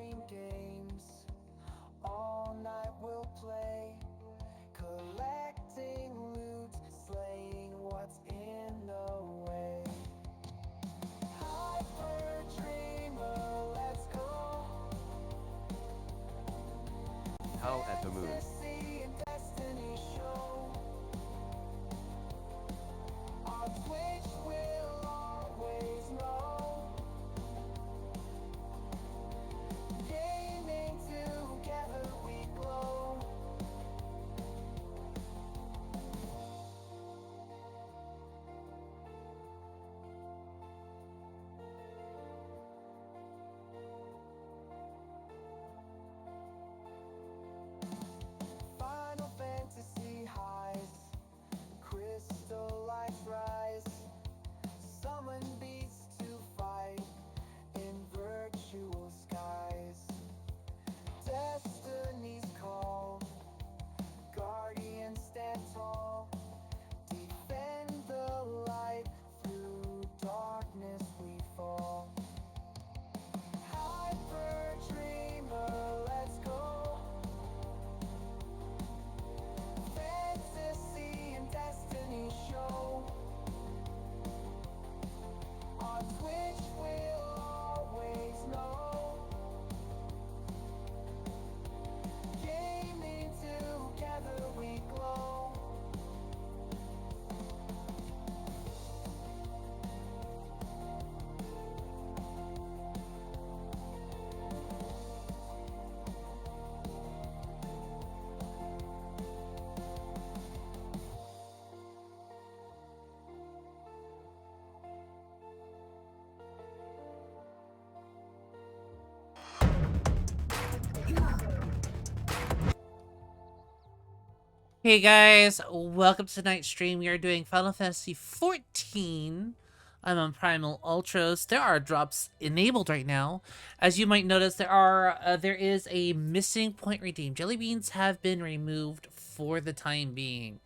dream games. All night we'll play, collecting loot, slaying what's in the way. Hyper dreamer, let's go. Hell at the moon. Fantasy and destiny show. Our Twitch will always know. Gaming together we glow. Final Fantasy highs, crystal lights rise, summon beasts to fight in virtual skies. Destiny's call, guardians stand tall, defend the light, through darkness we fall. Hyper dreamer, let's go. Fantasy and destiny show. On Twitch we'll always know. Gaming together we glow. Hey guys, welcome to tonight's stream. We are doing Final Fantasy 14. I'm on Primal Ultros. There are drops enabled right now. As you might notice, there is a missing point redeem. Jelly beans have been removed for the time being.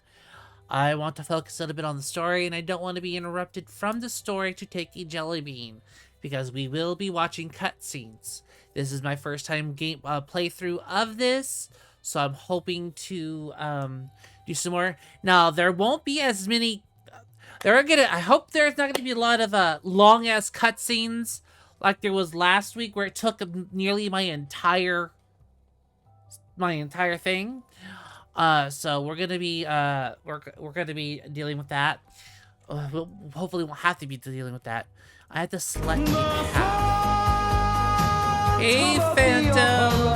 I want to focus a little bit on the story, and I don't want to be interrupted from the story to take a jelly bean, because we will be watching cutscenes. This is my first time game playthrough of this, so I'm hoping to do some more. Now, there won't be as many. I hope there's not gonna be a lot of long ass cutscenes like there was last week, where it took nearly my entire thing. So we're gonna be we're gonna be dealing with that. We'll hopefully won't have to be dealing with that. I had to select a path. Hey, Phantom.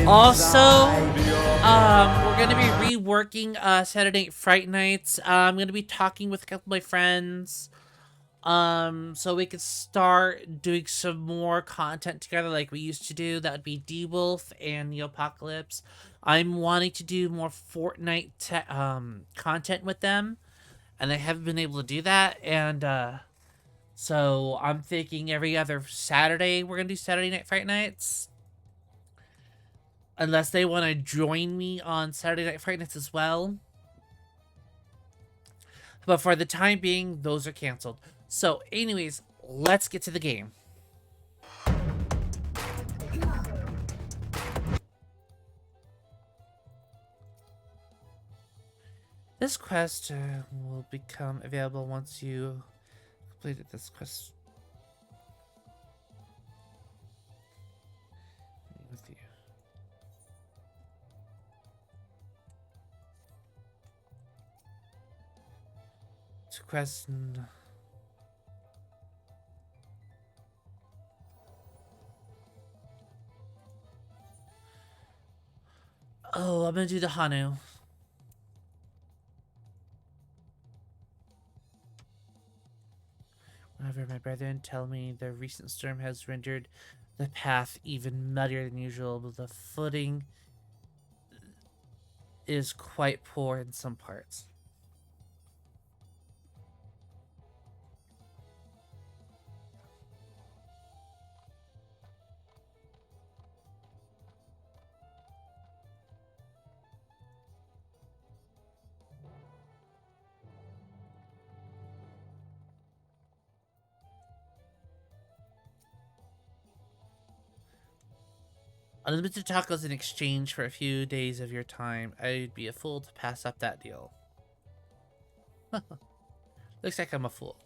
Also, we're gonna be reworking Saturday Night Fright Nights. I'm gonna be talking with a couple of my friends, so we could start doing some more content together like we used to do. That would be D-Wolf and the Apocalypse. I'm wanting to do more Fortnite content with them, and I haven't been able to do that. And so I'm thinking every other Saturday we're gonna do Saturday Night Fright Nights. Unless they want to join me on Saturday Night Fright Nights as well. But for the time being, those are canceled. So anyways, let's get to the game. This quest will become available once you completed this quest. With you. Question. Oh, I'm gonna do the Hanu. However, my brethren tell me the recent storm has rendered the path even muddier than usual, but the footing is quite poor in some parts. Unlimited tacos in exchange for a few days of your time. I'd be a fool to pass up that deal. Looks like I'm a fool.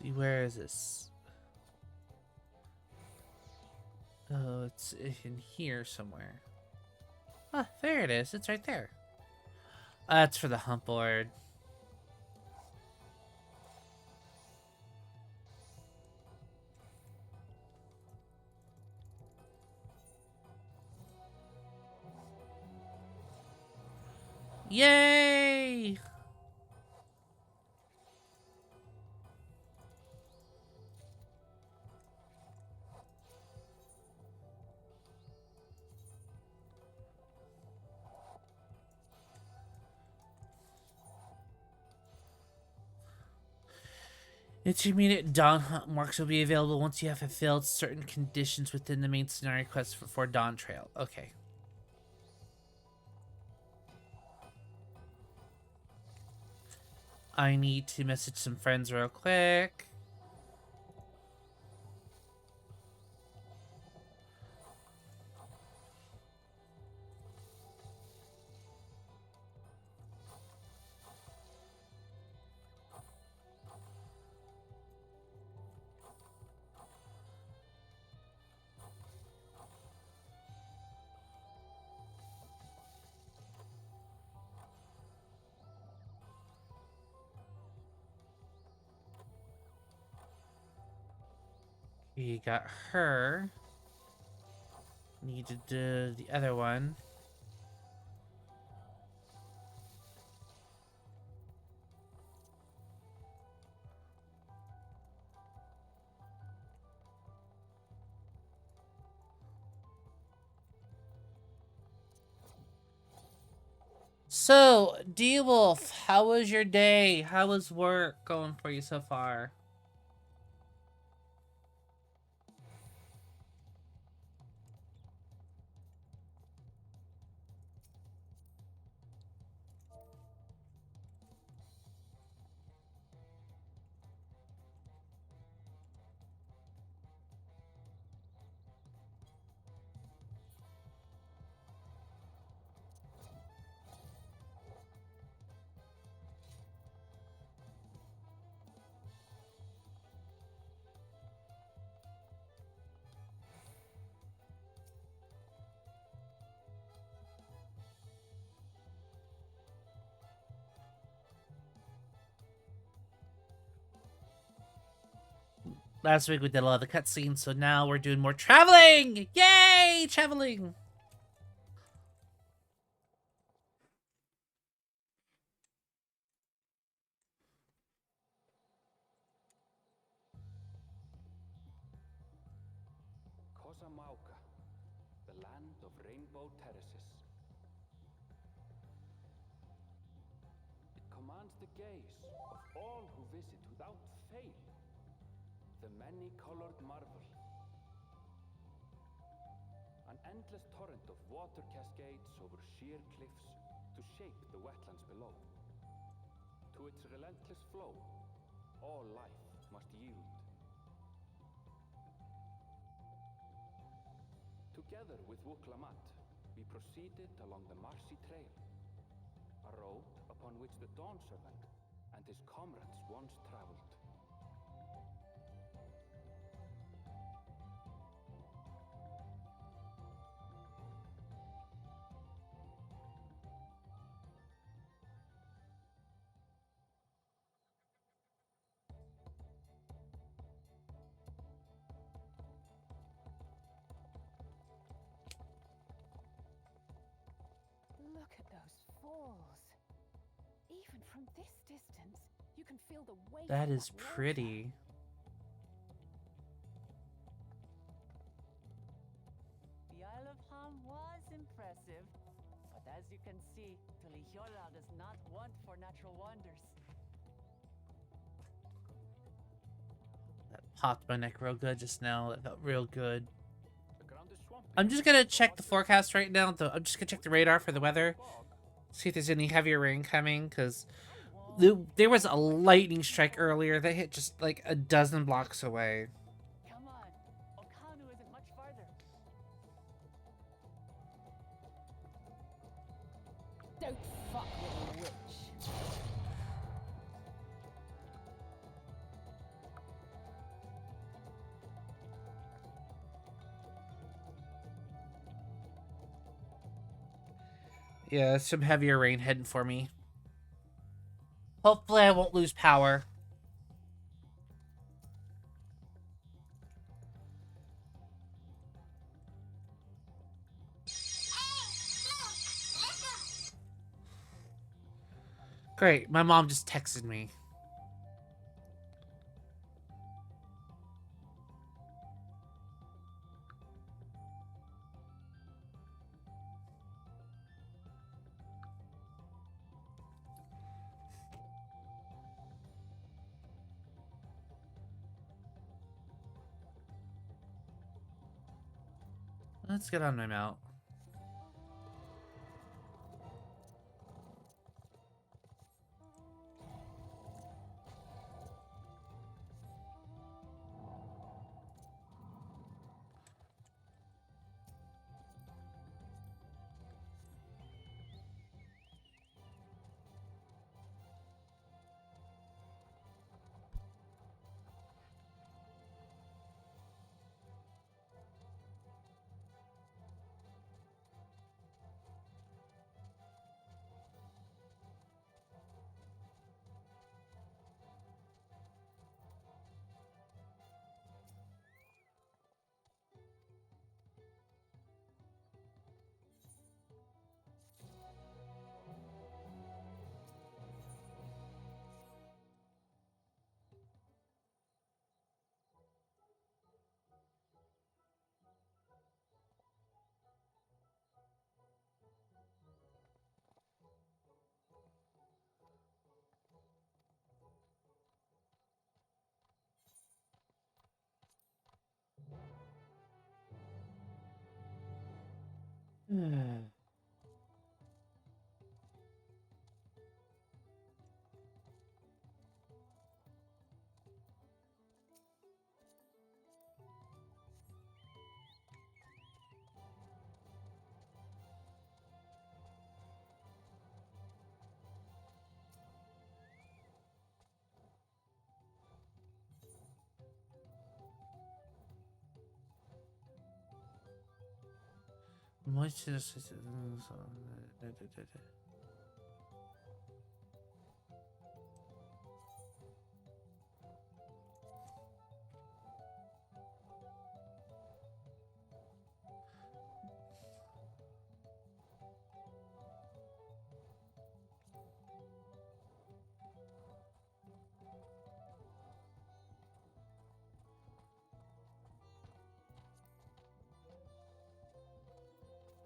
See, where is this? Oh, it's in here somewhere. Ah, there it is. It's right there. That's for the hump board. Yay! Intermediate Dawn Hunt marks will be available once you have fulfilled certain conditions within the main scenario quest for Dawn Trail. Okay. I need to message some friends real quick. We got her. Need to do the other one. So, D-Wolf, how was your day? How was work going for you so far? Last week we did a lot of the cutscenes, so now we're doing more traveling! Yay! Traveling! Kosamauka, the land of rainbow terraces. It commands the gaze of all who visit without fail. The many-colored marvel. An endless torrent of water cascades over sheer cliffs to shape the wetlands below. To its relentless flow, all life must yield. Together with Wuklamat, we proceeded along the Marcy Trail, a road upon which the Dawn Servant and his comrades once traveled. Look at those falls. Even from this distance, you can feel the weight That of is water. pretty. The Isle of Palm was impressive. But as you can see, Tulihiola does not want for natural wonders. That popped my neck real good just now. That felt real good. The ground is swampy. I'm just gonna check the forecast right now. I'm just gonna check the radar for the weather. See if there's any heavier rain coming, because there was a lightning strike earlier that hit just like a dozen blocks away. Come on, Okanu isn't much farther. Don't fuck with a witch. Yeah, some heavier rain heading for me. Hopefully I won't lose power. Great, my mom just texted me. Let's get on my mount.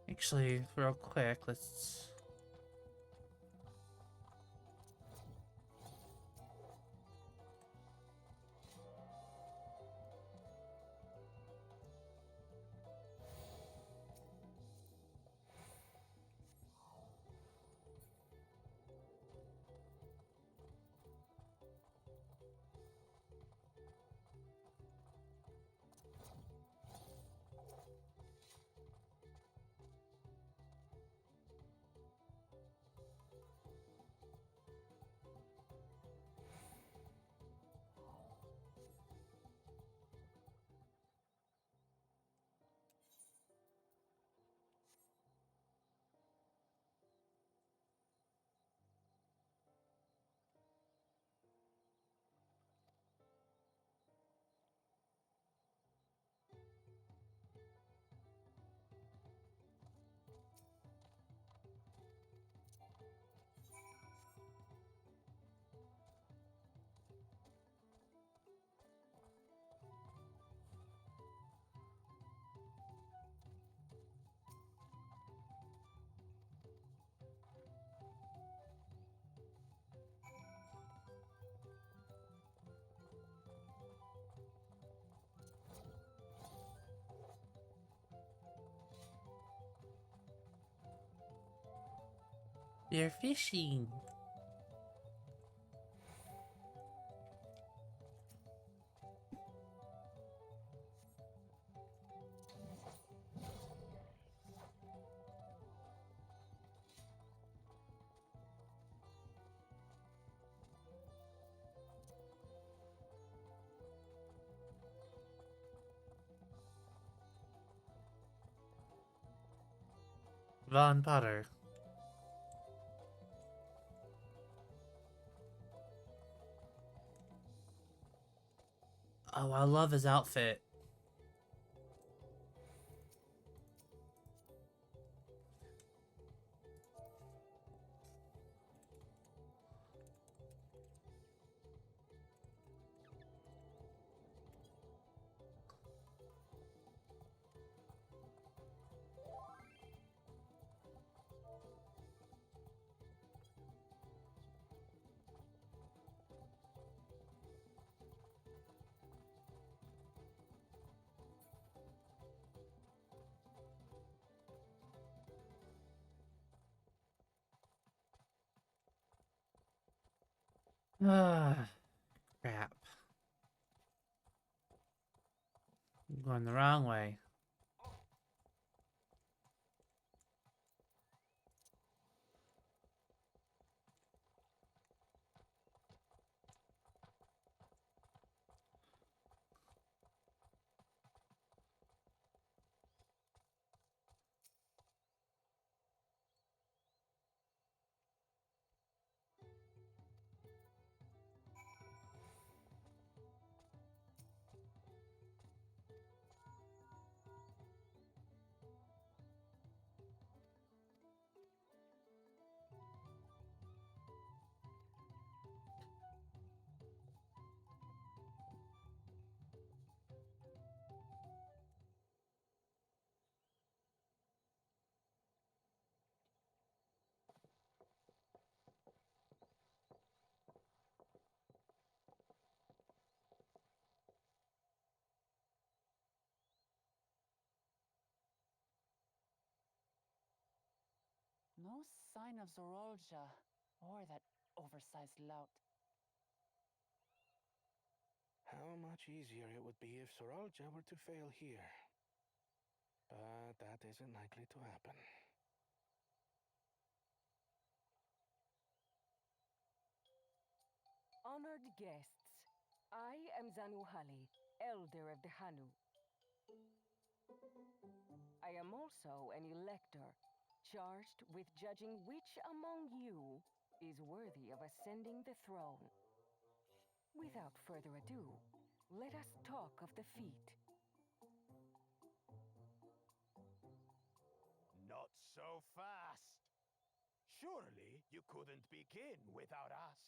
Actually, real quick, let's... They're fishing. Von Potter. Oh, I love his outfit. Ah, crap. I'm going the wrong way. No sign of Zorolja or that oversized lout. How much easier it would be if Soralja were to fail here. But that isn't likely to happen. Honored guests, I am Zanuhali, Elder of the Hanu. I am also an elector, charged with judging which among you is worthy of ascending the throne. Without further ado, let us talk of the feat. Not so fast. Surely you couldn't begin without us.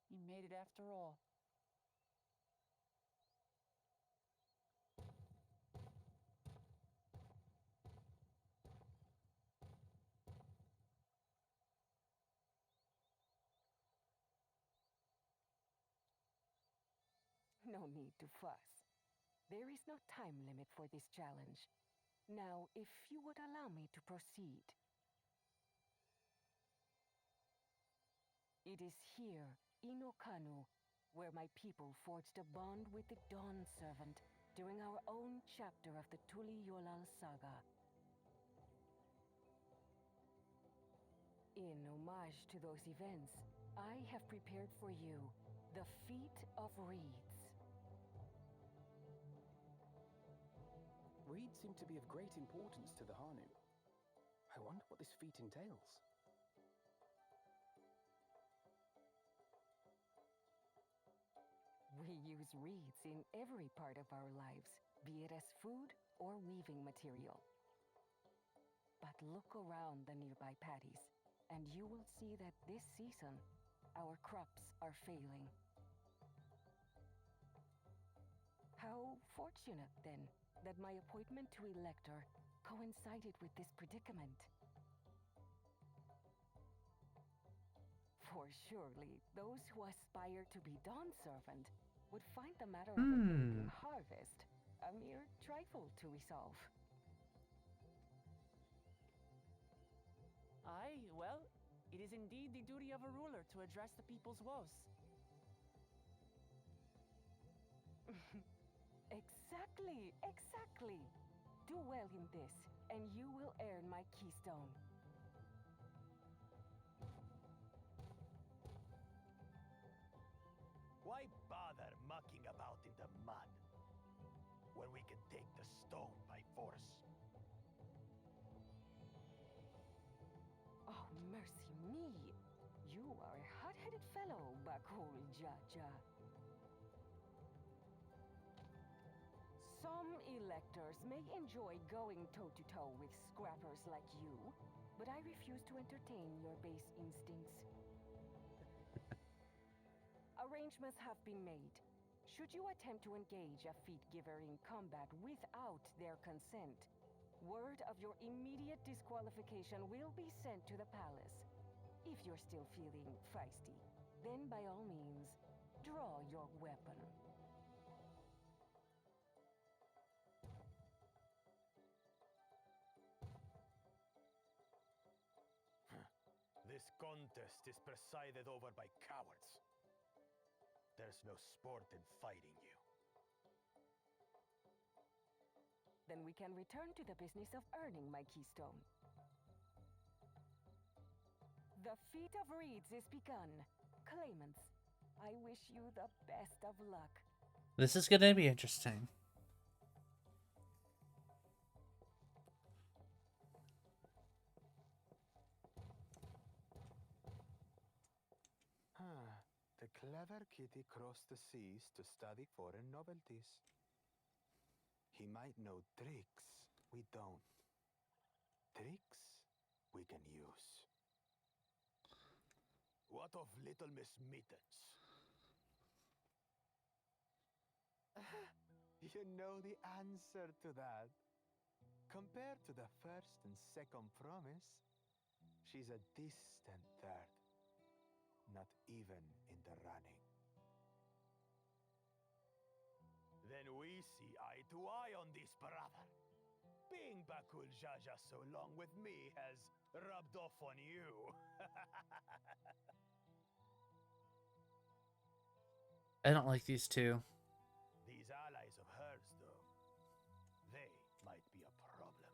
You made it after all. No need to fuss. There is no time limit for this challenge. Now, if you would allow me to proceed. It is here, in Okanu, where my people forged a bond with the Dawn Servant during our own chapter of the Tuli Yolal saga. In homage to those events, I have prepared for you the Feat of Reeds. Reeds seem to be of great importance to the Hanu. I wonder what this feat entails. We use reeds in every part of our lives, be it as food or weaving material. But look around the nearby paddies, and you will see that this season, our crops are failing. How fortunate, then, that my appointment to Elector coincided with this predicament. For surely, those who aspire to be Dawn Servant would find the matter of improving harvest a mere trifle to resolve. Aye, well, it is indeed the duty of a ruler to address the people's woes. Exactly, exactly. Do well in this, and you will earn my keystone. Why bother mucking about in the mud when we can take the stone by force? Oh, mercy me! You are a hot-headed fellow, Bakul Jaja. Some electors may enjoy going toe-to-toe with scrappers like you, but I refuse to entertain your base instincts. Arrangements have been made. Should you attempt to engage a feat giver in combat without their consent, word of your immediate disqualification will be sent to the palace. If you're still feeling feisty, then by all means, draw your weapon. This contest is presided over by cowards. There's no sport in fighting you. Then we can return to the business of earning my keystone. The feat of reeds is begun. Claimants, I wish you the best of luck. This is gonna be interesting. The clever kitty crossed the seas to study foreign novelties. He might know tricks we don't. Tricks we can use. What of Little Miss Mittens? You know the answer to that. Compared to the first and second promise, she's a distant third. Not even in the running. Then we see eye to eye on this, brother. Being Bakul Jaja so long with me has rubbed off on you. I don't like these two. These allies of hers, though, they might be a problem.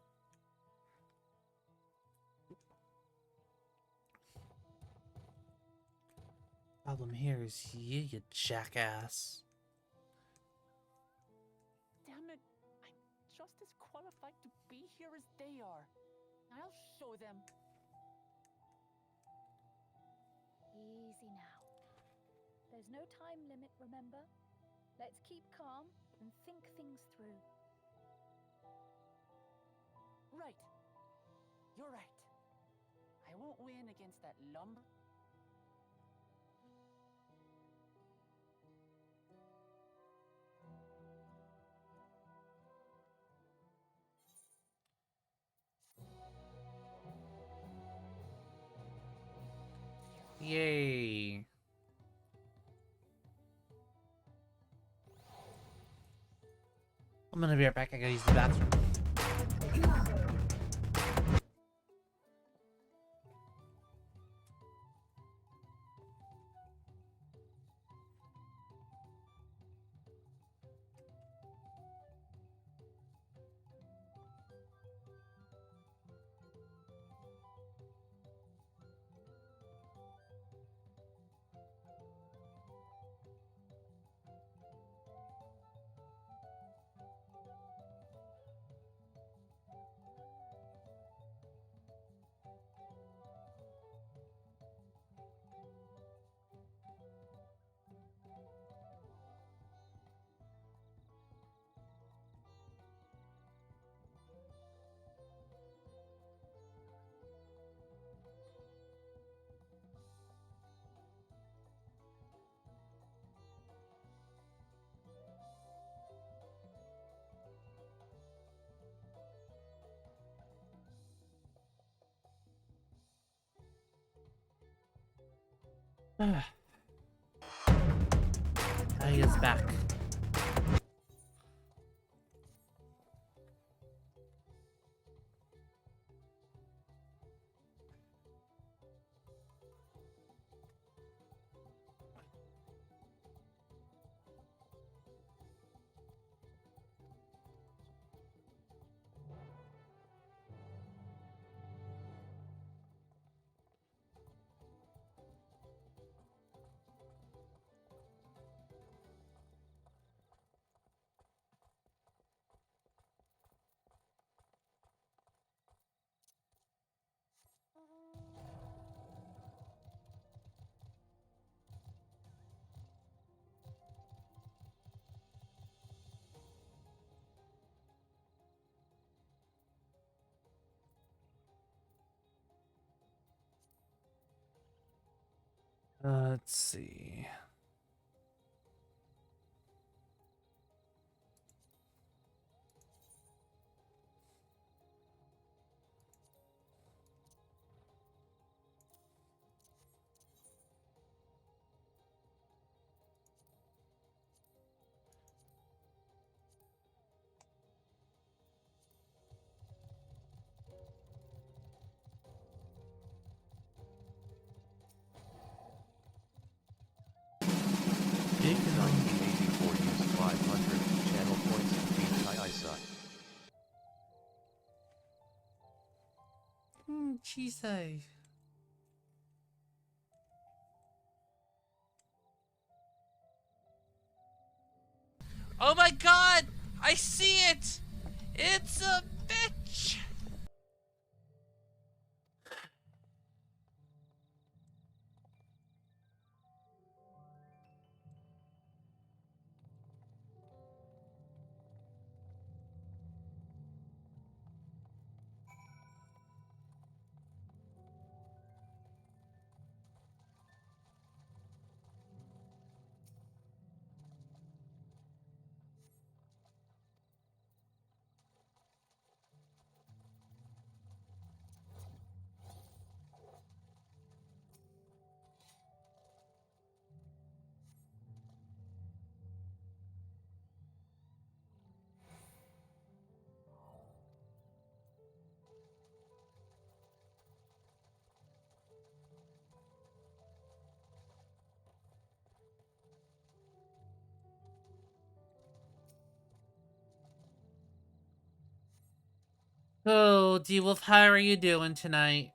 Problem here is you jackass. Damn it, I'm just as qualified to be here as they are. I'll show them. Easy now. There's no time limit, remember? Let's keep calm and think things through. Right. You're right. I won't win against that lumber. Yay. I'm gonna be right back. I gotta use the bathroom. He is back. Let's see. In 1984 used 500 channel points to beat Tai Isa. Chisai. Oh my god! I see it! It's a bitch! Oh, D-Wolf, how are you doing tonight?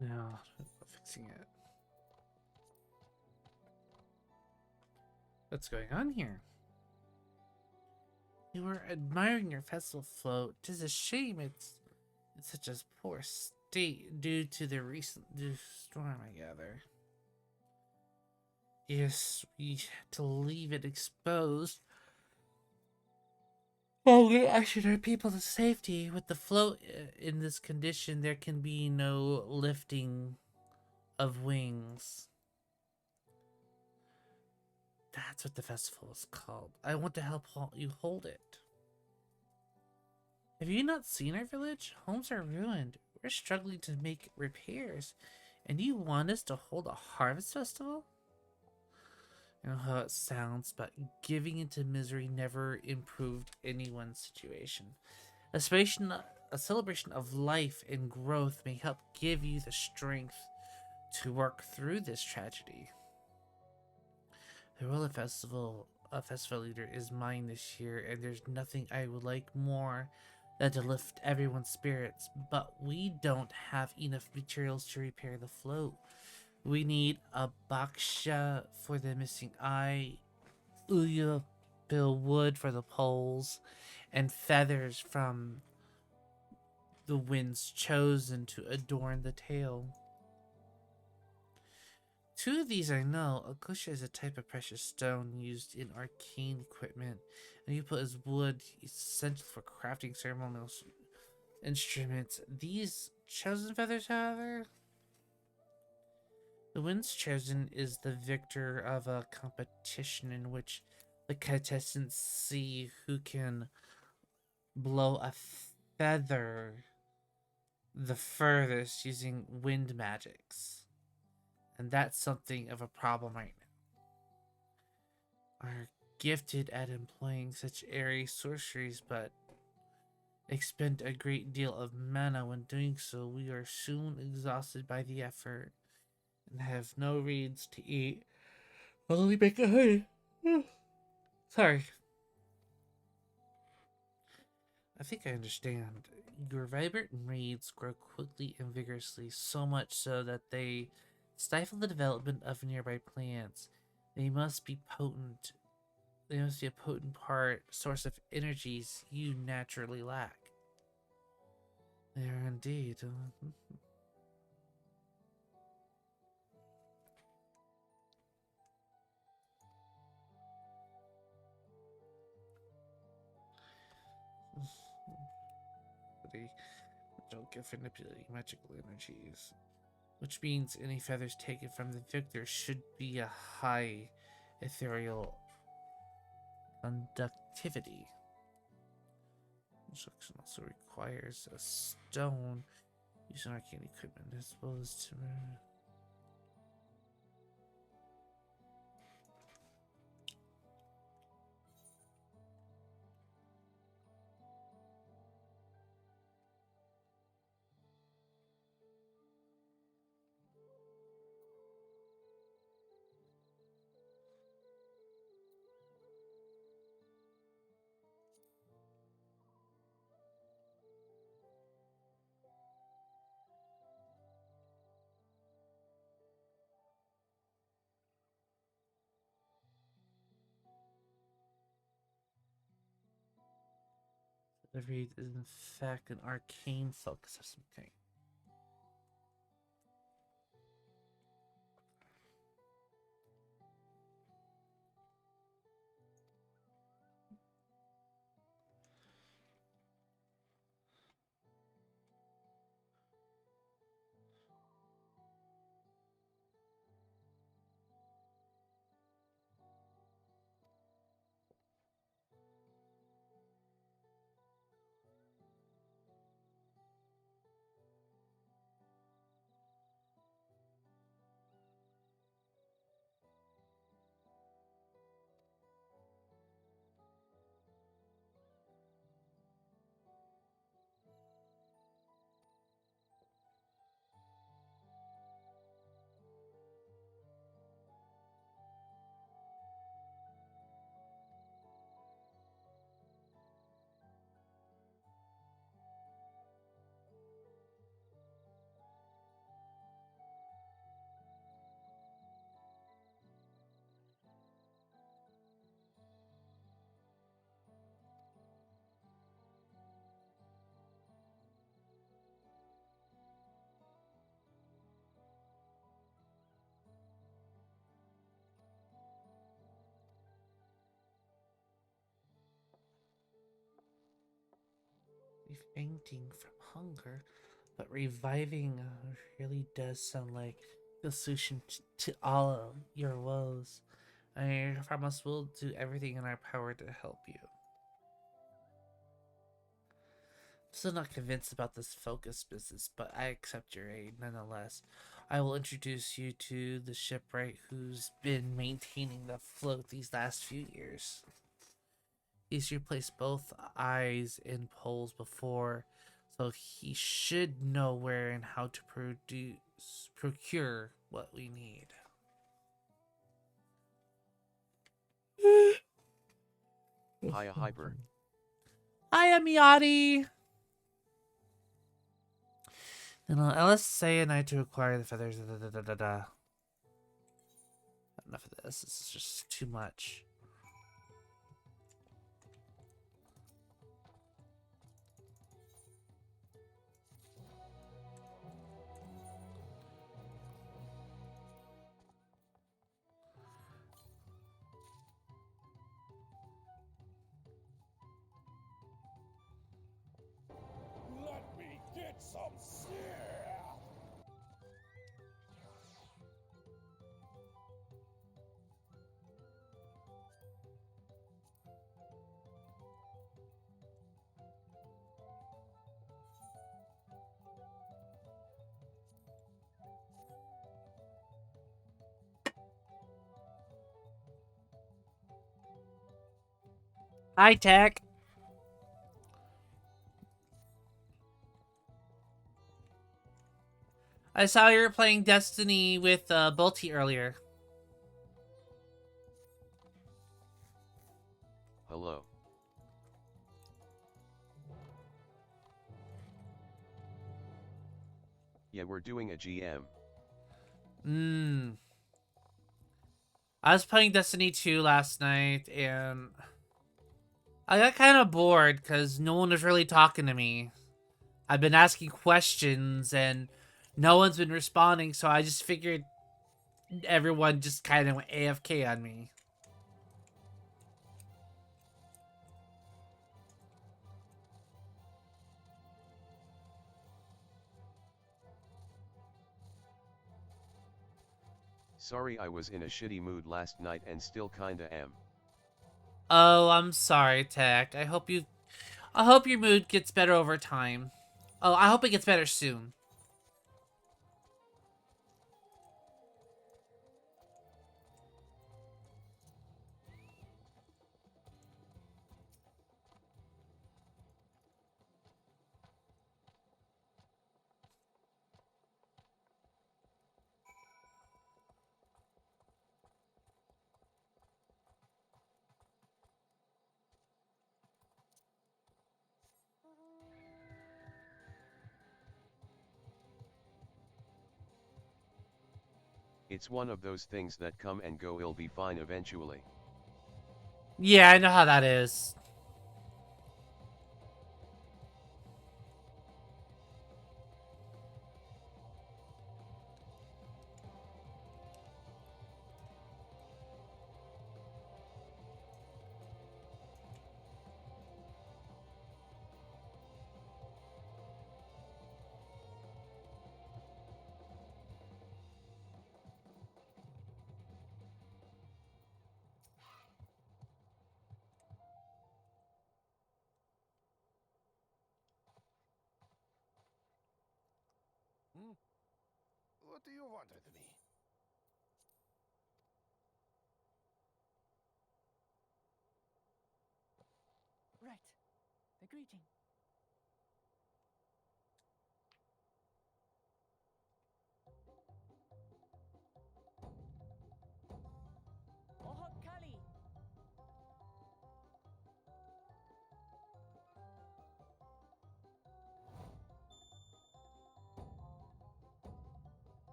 Now, fixing it. What's going on here? You were admiring your festival float. 'Tis a shame it's in such a poor state due to the recent storm, I gather. Yes, we had to leave it exposed. Oh, we ushered our people to safety. With the float in this condition, there can be no lifting of wings. That's what the festival is called. I want to help you hold it. Have you not seen our village? Homes are ruined. We're struggling to make repairs. And you want us to hold a harvest festival? I know how it sounds, but giving into misery never improved anyone's situation. A celebration of life and growth may help give you the strength to work through this tragedy. The role of festival leader is mine this year, and there's nothing I would like more than to lift everyone's spirits. But we don't have enough materials to repair the float. We need a baksha for the missing eye, uya bill wood for the poles, and feathers from the winds chosen to adorn the tail. Two of these I know. Akusha is a type of precious stone used in arcane equipment, and you put as wood essential for crafting ceremonial instruments. These chosen feathers, however, the winds chosen is the victor of a competition in which the contestants see who can blow a feather the furthest using wind magics. And that's something of a problem right now. Are gifted at employing such airy sorceries, but expend a great deal of mana when doing so. We are soon exhausted by the effort and have no reeds to eat. Only make a honey. Sorry. I think I understand. Your vibrant reeds grow quickly and vigorously, so much so that they stifle the development of nearby plants. They must be potent. They must be a potent source of energies you naturally lack. They are indeed. They don't get for manipulating magical energies. Which means any feathers taken from the victor should be a high ethereal conductivity. Construction also requires a stone using arcane equipment as well as timber. The reed is in fact an arcane focus of some kind. fainting from hunger, but reviving really does sound like the solution to all of your woes. I promise we'll do everything in our power to help you. Still not convinced about this focus business, but I accept your aid nonetheless. I will introduce you to the shipwright who's been maintaining the float these last few years. He's replaced both eyes and poles before, so he should know where and how to procure what we need. Hiya Hyper. Hiya Miyati! Then Ellis say and I to acquire the feathers. Enough of this. This is just too much. Let me get some snare! Hi, Tech. I saw you were playing Destiny with Bolty earlier. Hello. Yeah, we're doing a GM. I was playing Destiny 2 last night, and I got kind of bored because no one was really talking to me. I've been asking questions, and no one's been responding, so I just figured everyone just kind of went AFK on me. Sorry, I was in a shitty mood last night and still kinda am. Oh, I'm sorry, Tech. I hope your mood gets better over time. Oh, I hope it gets better soon. It's one of those things that come and go, it'll be fine eventually. Yeah, I know how that is. What do you want with me? Right. The greeting. Oh, Kali!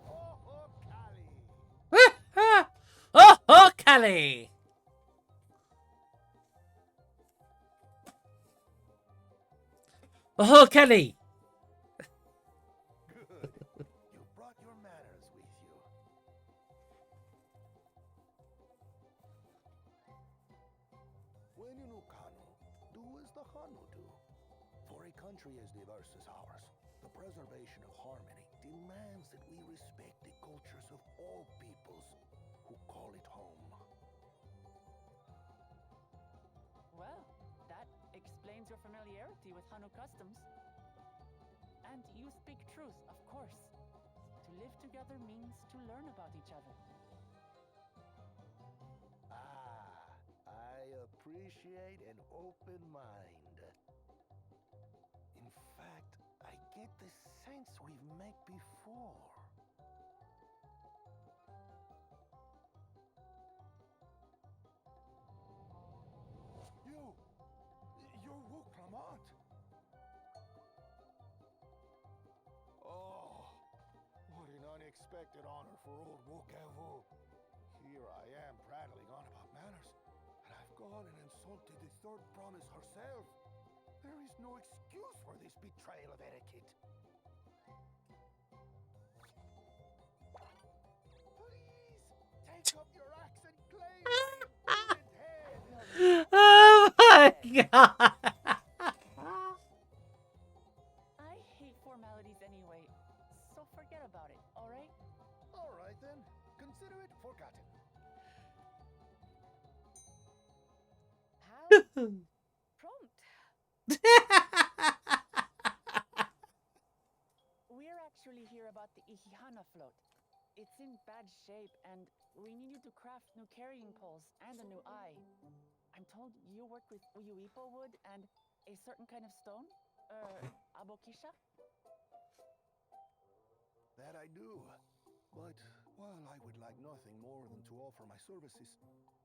Oh, Kali! Oh, Kelly! Oh, Kelly! Good. You brought your manners with you. When you know Kano, do as the Hano do. For a country as diverse as ours, the preservation of harmony demands that we respect the cultures of all peoples who call it home. Well, that explains your familiarity with Hanu customs. And you speak truth, of course. To live together means to learn about each other. Ah, I appreciate an open mind. In fact, I get the sense we've met before. You're Wuklamant. Oh, what an unexpected honor for old Wukavu. Here I am prattling on about manners, and I've gone and insulted the third promise herself. There is no excuse for this betrayal of etiquette. Please, take up your axe and claim my impudent head. Oh my god. I hate formalities anyway, so forget about it, alright? All right then, consider it forgotten. How prompt. We're actually here about the Ihihana float. It's in bad shape, and we need you to craft new carrying poles and a new eye. I'm told you work with Uyuipo wood and a certain kind of stone? Abokisha? That I do. But while I would like nothing more than to offer my services,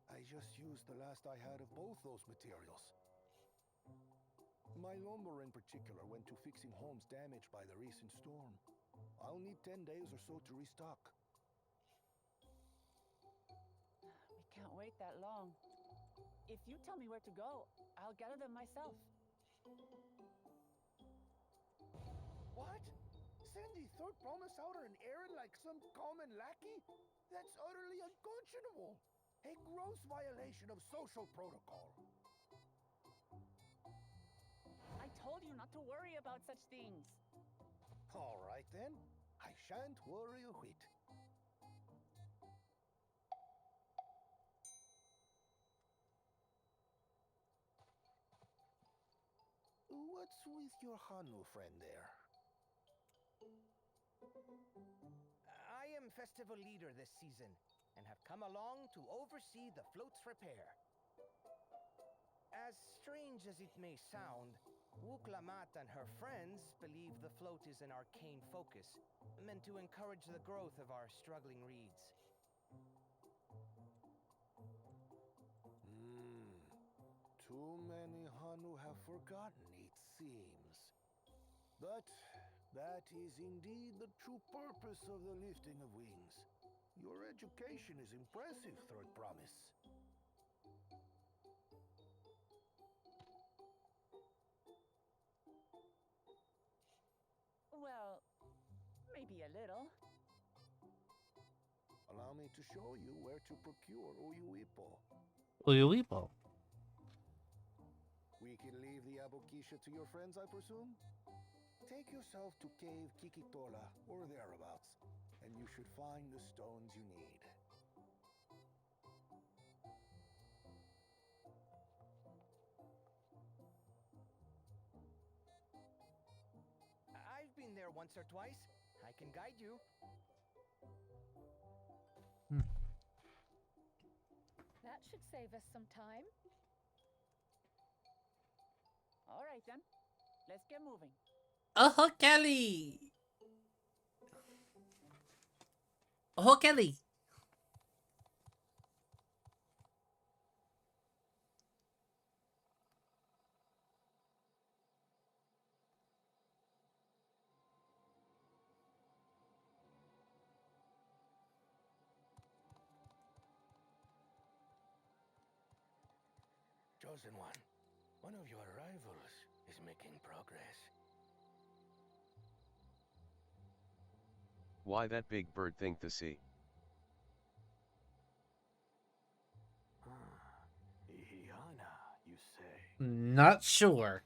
I just used the last I had of both those materials. My lumber in particular went to fixing homes damaged by the recent storm. I'll need 10 days or so to restock. We can't wait that long. If you tell me where to go, I'll gather them myself. What? Send the third promise out on an errand like some common lackey? That's utterly unconscionable. A gross violation of social protocol. I told you not to worry about such things. All right then. I shan't worry a whit. What's with your Hanu friend there? I am festival leader this season and have come along to oversee the float's repair. As strange as it may sound, Wuklamat and her friends believe the float is an arcane focus, meant to encourage the growth of our struggling reeds. Too many Hanu have forgotten, it seems. But that is indeed the true purpose of the lifting of wings. Your education is impressive, Third Promise. Well, maybe a little. Allow me to show you where to procure Uyuipo. Uyuipo. We can leave the Abokisha to your friends, I presume? Take yourself to Cave Kikitola or thereabouts, and you should find the stones you need. I've been there once or twice. I can guide you. That should save us some time. All right then, let's get moving. Oh, Kelly. Oh, Kelly. Chosen one of your rivals is making progress. Why that big bird think the sea? Ihihana, you say? Not sure.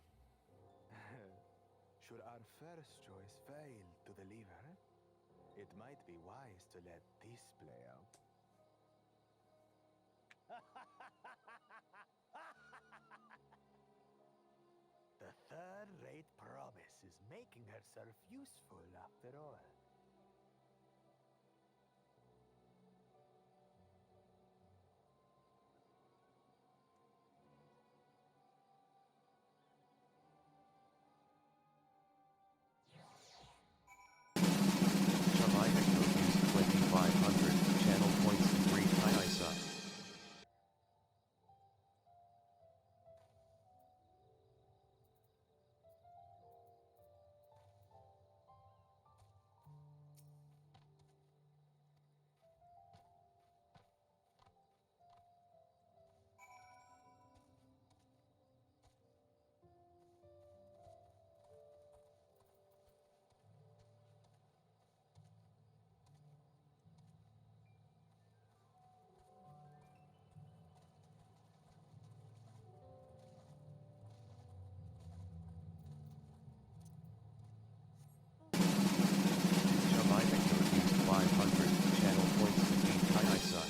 It might be wise to let this play out. The third-rate promise is making herself useful after all. Shamai Hector used 2500 channel points to breed Kaisa. Shamai Hector used 500 channel points to feed Kaisa.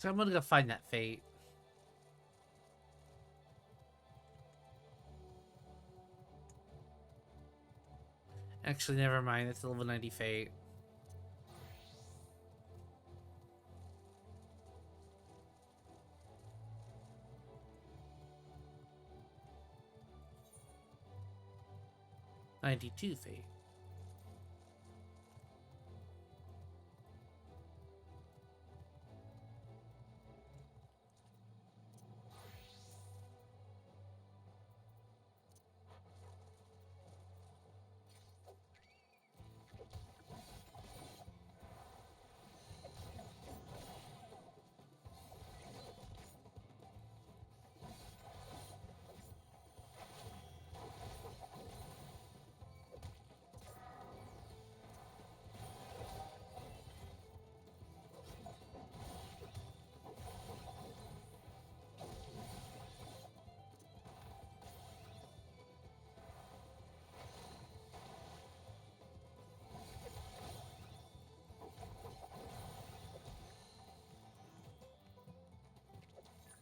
So I'm gonna go find that fate. Actually, never mind. It's a level 90 fate. '92 fate.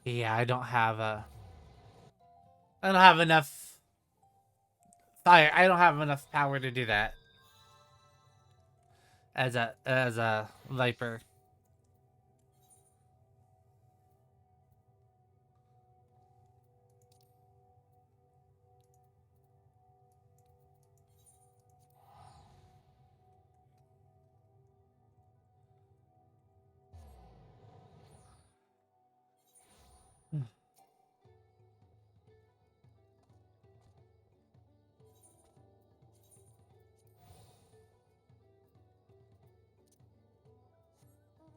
Yeah, I don't have enough fire. I don't have enough power to do that as a Viper.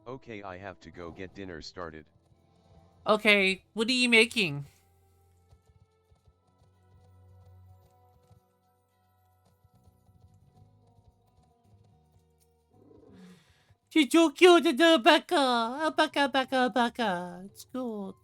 Okay, I have to go get dinner started. Okay, what are you making? She's so cute, the alpaca. Alpaca, alpaca, alpaca. It's good.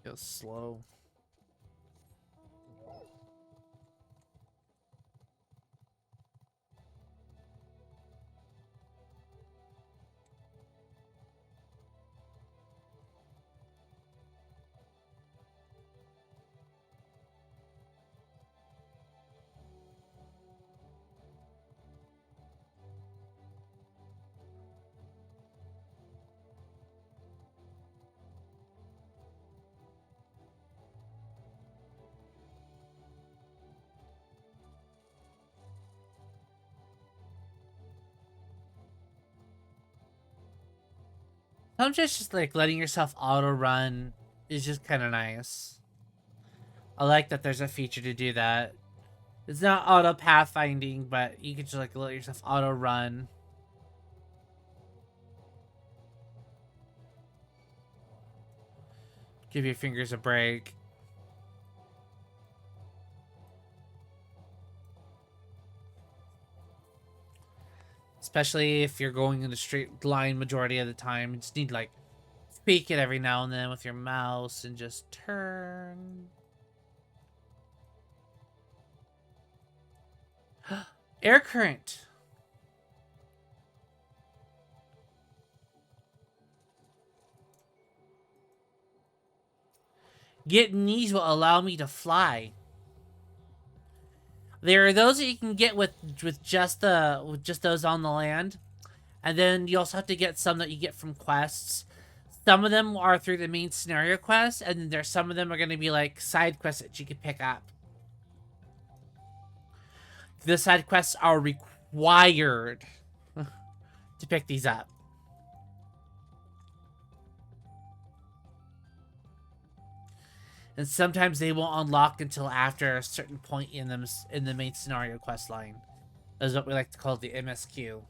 Feels slow. Sometimes just like letting yourself auto run is just kind of nice. I like that there's a feature to do that. It's not auto pathfinding, but you can just like let yourself auto run. Give your fingers a break. Especially if you're going in a straight line majority of the time. You just need to, like, tweak it every now and then with your mouse and just turn. Air current. Getting these will allow me to fly. There are those that you can get with just those on the land, and then you also have to get some that you get from quests. Some of them are through the main scenario quests, and then there's some of them are going to be like side quests that you can pick up. The side quests are required to pick these up. And sometimes they won't unlock until after a certain point in them in the main scenario quest line. That's what we like to call the MSQ.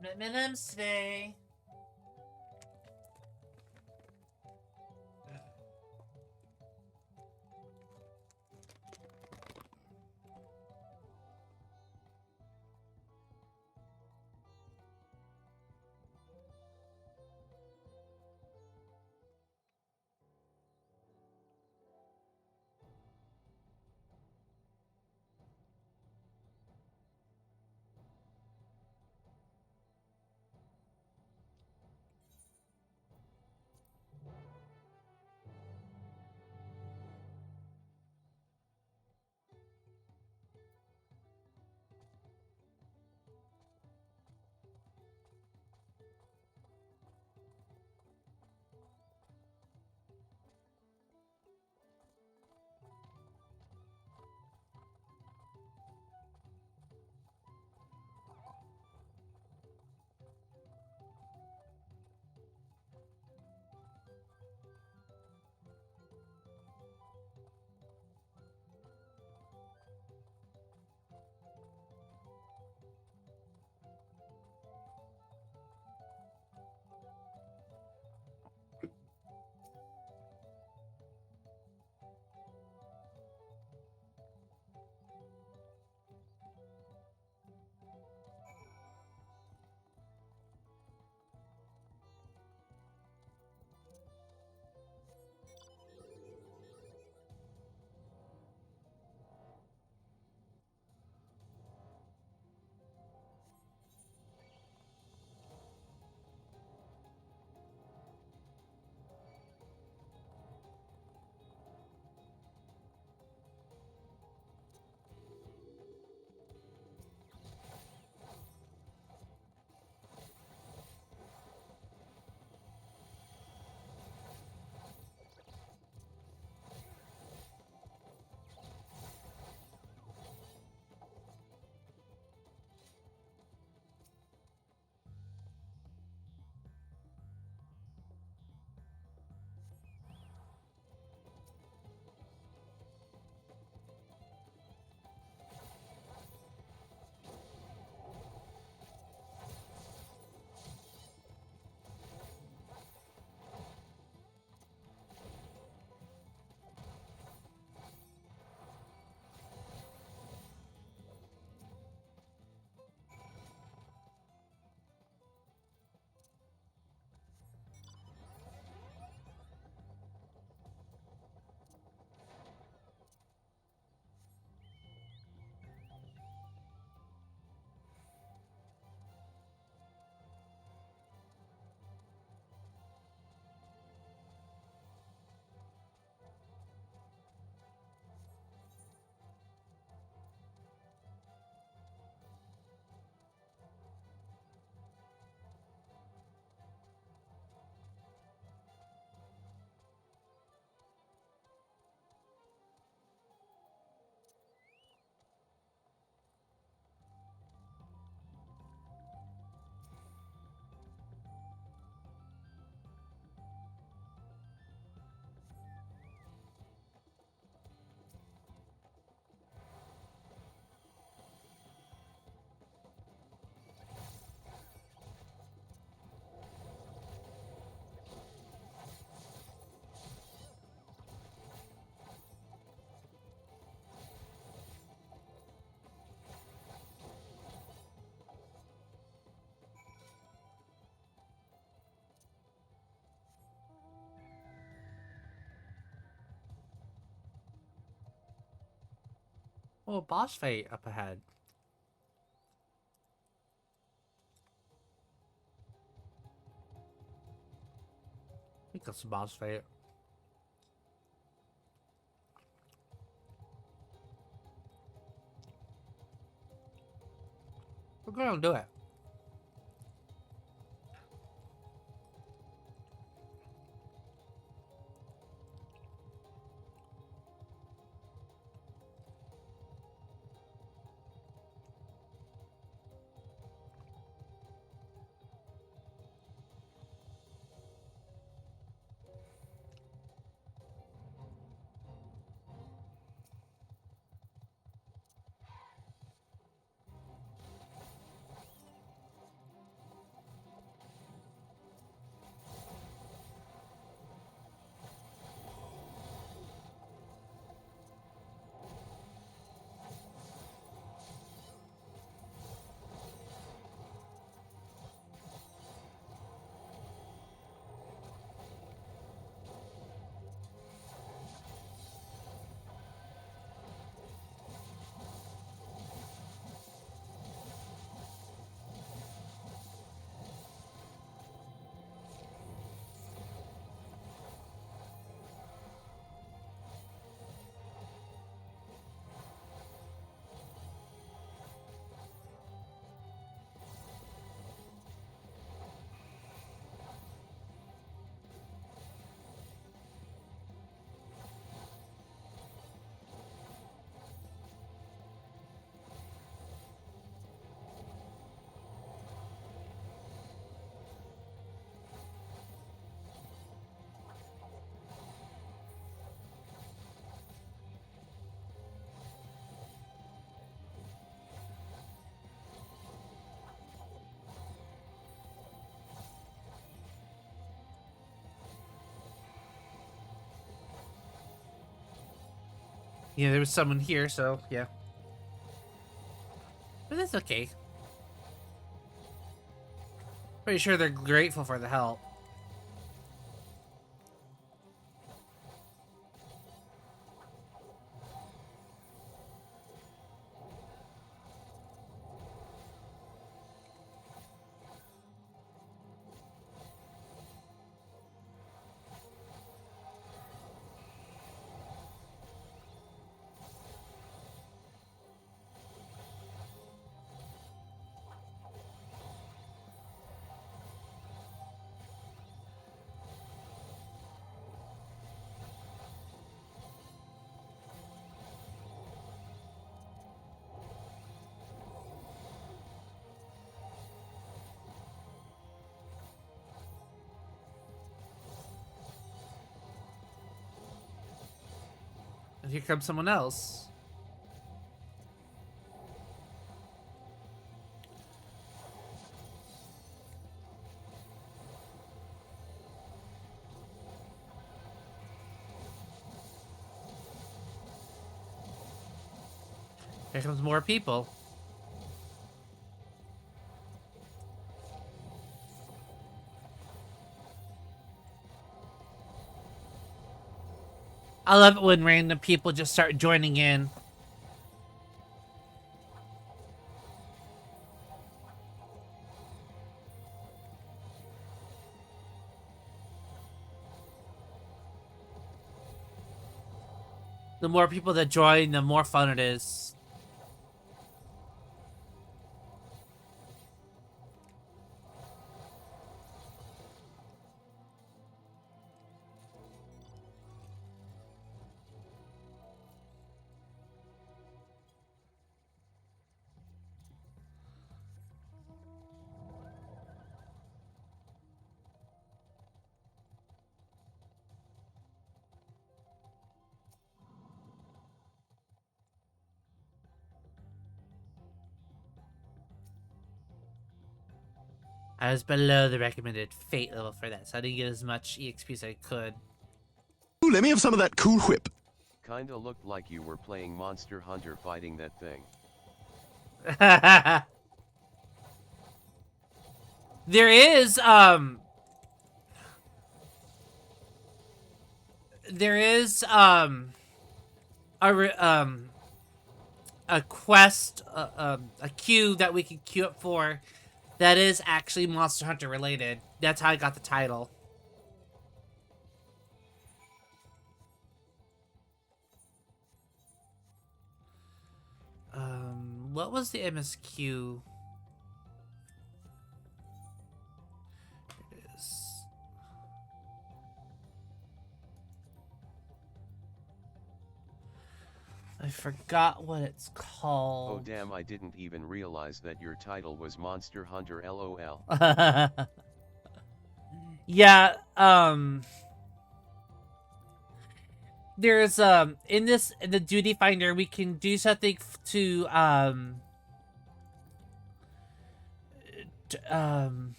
Minimums today. Oh, boss fight up ahead. I think that's a boss fight. We're gonna do it. Yeah, there was someone here, so yeah. But that's okay. Pretty sure they're grateful for the help. And here comes someone else. Here comes more people. I love it when random people just start joining in. The more people that join, the more fun it is. I was below the recommended fate level for that, so I didn't get as much EXP as I could. Ooh, let me have some of that cool whip. Kinda looked like you were playing Monster Hunter fighting that thing. There is, there is, a, a quest, a queue that we can queue up for that is actually Monster Hunter related. That's how I got the title. What was the MSQ? Here it is. I forgot what it's called. Oh damn, I didn't even realize that your title was Monster Hunter LOL. Yeah, there's in the duty finder we can do something to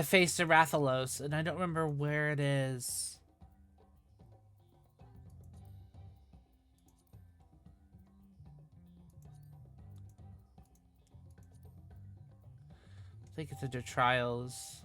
face the Rathalos, and I don't remember where it is. I think it's under trials.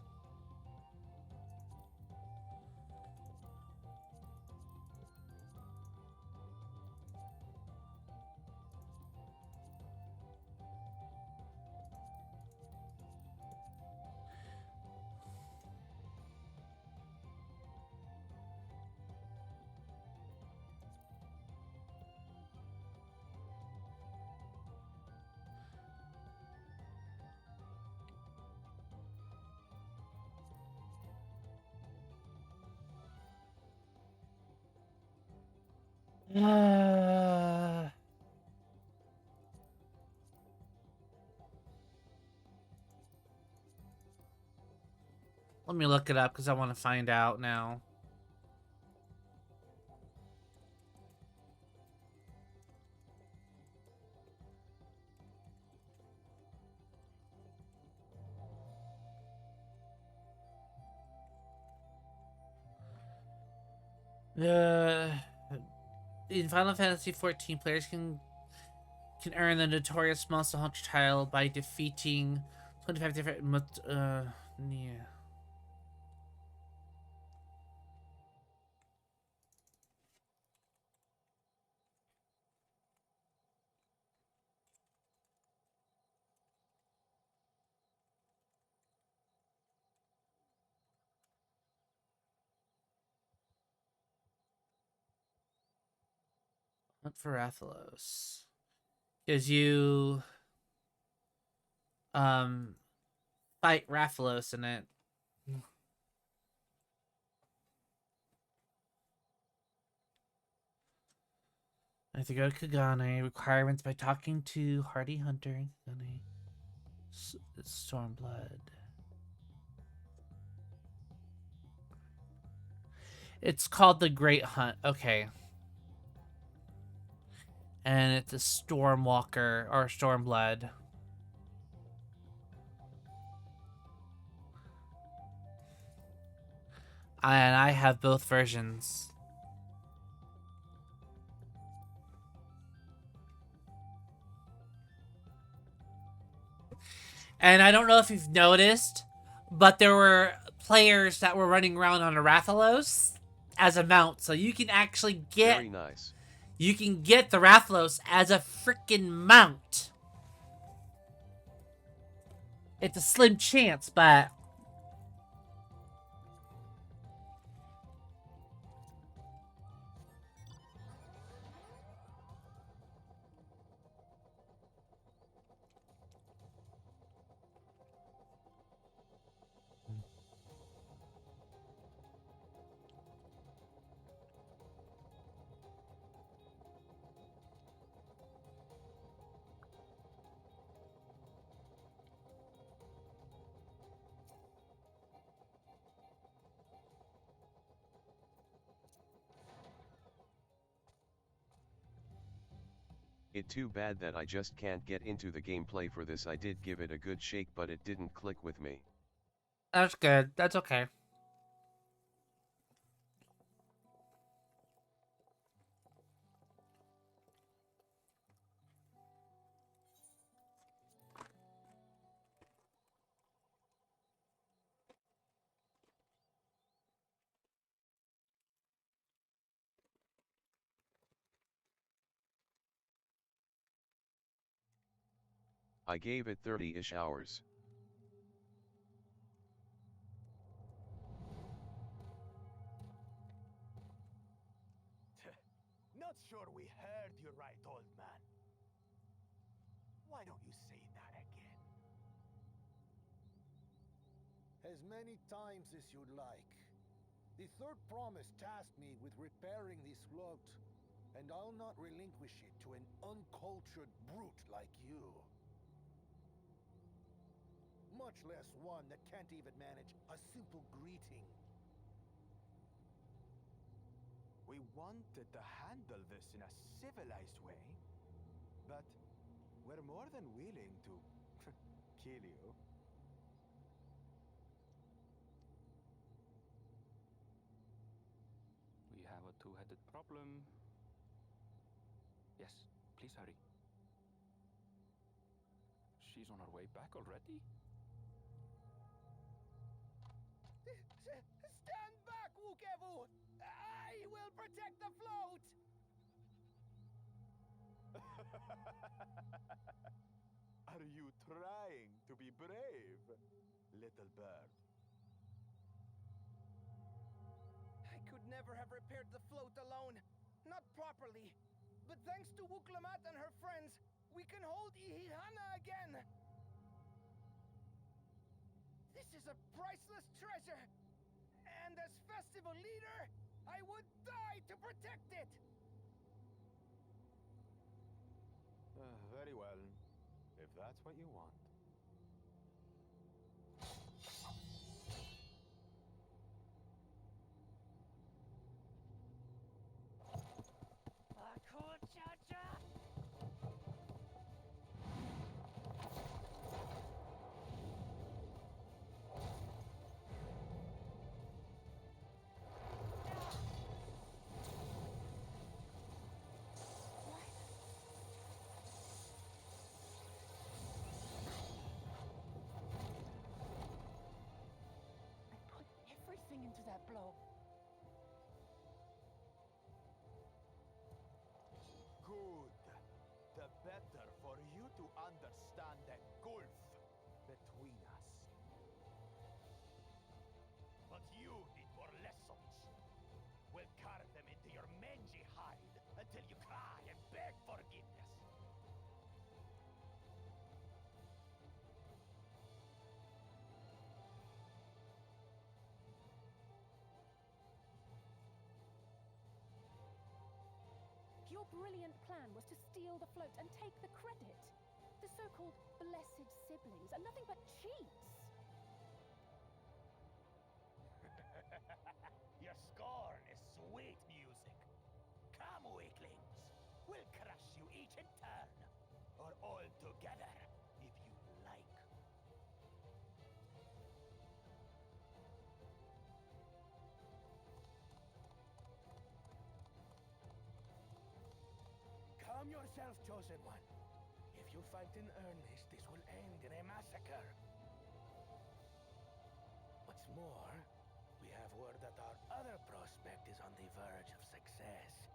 Let me look it up because I want to find out now. In Final Fantasy XIV, players can earn the notorious Monster Hunter title by defeating 25 different yeah. Hunt for Rathalos. Because you fight Rathalos in it. I have to go to Kagane. Requirements by talking to Hardy Hunter and Kagane. Stormblood. It's called the Great Hunt. Okay. And it's a Stormwalker or Stormblood. And I have both versions. And I don't know if you've noticed, but there were players that were running around on a Rathalos as a mount, so you can actually get Very nice. You can get the Rathalos as a freaking mount. It's a slim chance, but It too bad that I just can't get into the gameplay for this. I did give it a good shake, but it didn't click with me. that's good. That's okay. I gave it 30-ish hours. Not sure we heard you right, old man. Why don't you say that again? As many times as you'd like. The third promise tasked me with repairing this float, and I'll not relinquish it to an uncultured brute like you. Much less one that can't even manage a simple greeting. We wanted to handle this in a civilized way, but we're more than willing to kill you. We have a two-headed problem. Yes, please hurry. She's on her way back already? Stand back, Wukevu! I will protect the float! Are you trying to be brave, little bird? I could never have repaired the float alone. Not properly. But thanks to Wuklamat and her friends, we can hold Ihihana again! This is a priceless treasure! And as festival leader, I would die to protect it! Very well, if that's what you want. I put everything into that blow. Good. The better for you to understand the gulf between us. But you need more lessons. We'll carve them into your mangy hide until you cry and beg forgiveness. Your brilliant plan was to steal the float and take the credit. The so-called blessed siblings are nothing but cheats. Your scorn is sweet music. Come, weaklings. We'll crush you each in turn, or all together, if you like. Calm yourself, chosen one. If you fight in earnest, this will end in a massacre. What's more, we have word that our other prospect is on the verge of success.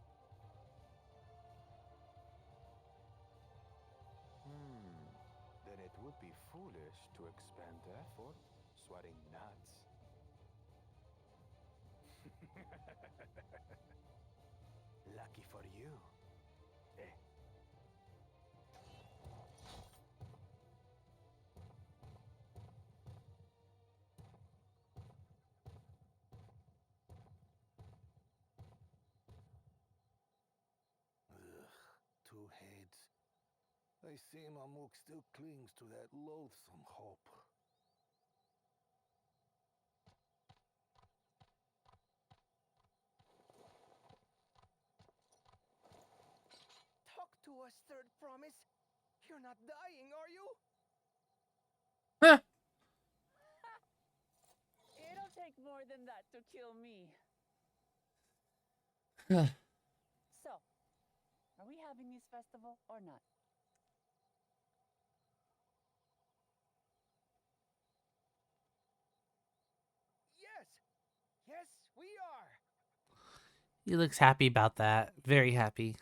Then it would be foolish to expend effort sweating nuts. Lucky for you. Eh? Ugh, two heads. I see Mamuk still clings to that loathsome hope. Talk to us, third promise. You're not dying, are you? It'll take more than that to kill me. So, are we having this festival or not? Yes! Yes, we are! He looks happy about that. Very happy.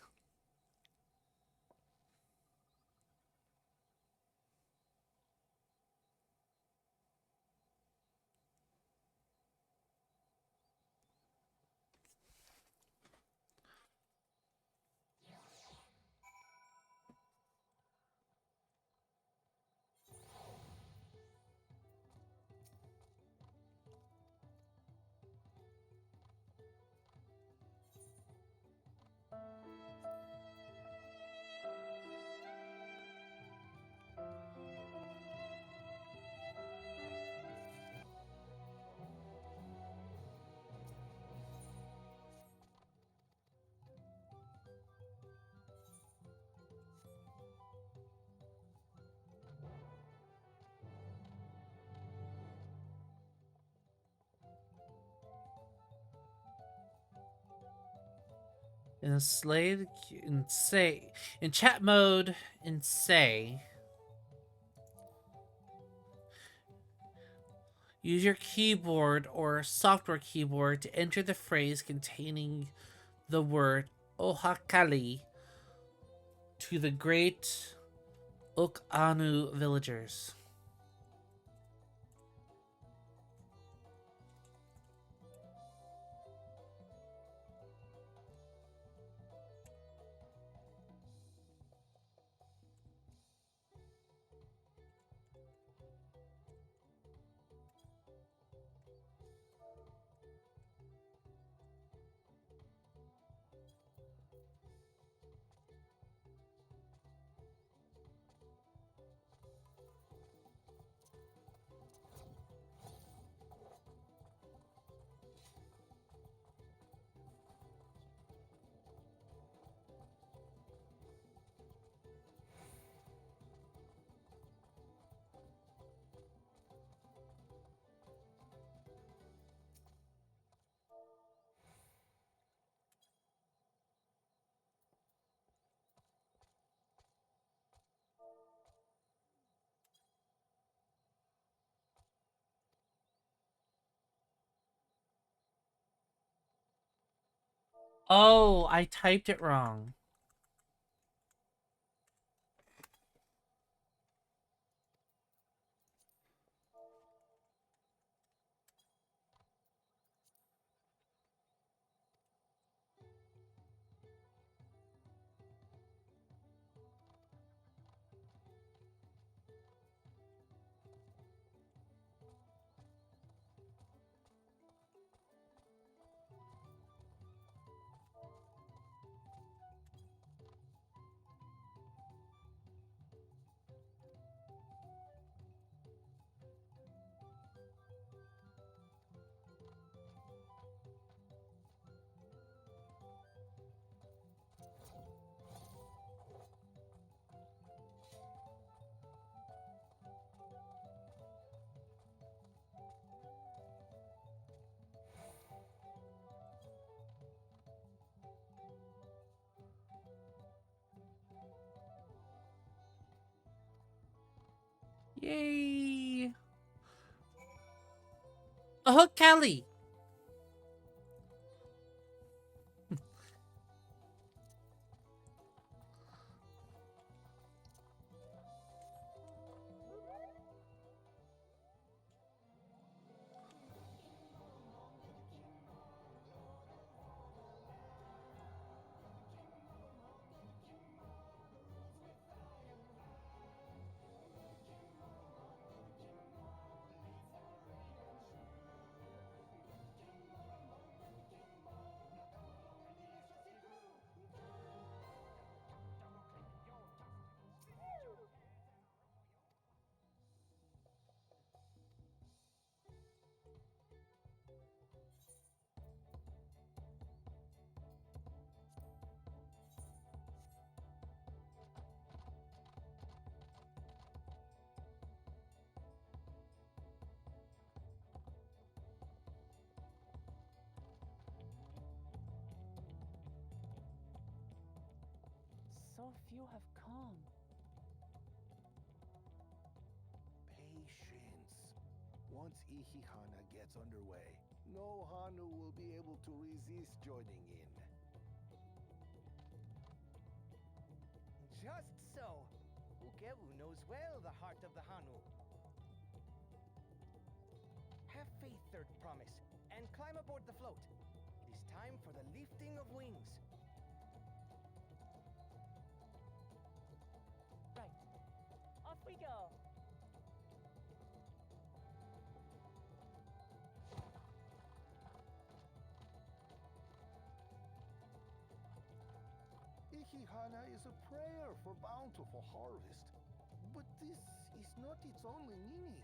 In Slay, in say, in chat mode, in say, use your keyboard or software keyboard to enter the phrase containing the word Ohakali to the great Ukanu villagers. Oh, I typed it wrong. Yay! Oh, Kelly! So few have come. Patience. Once Ihihana gets underway, no Hanu will be able to resist joining in. Just so. Ukewu knows well the heart of the Hanu. Have faith, Third Promise, and climb aboard the float. It is time for the lifting of wings. Right. Off we go. Ihihana is a prayer for bountiful harvest. But this is not its only meaning.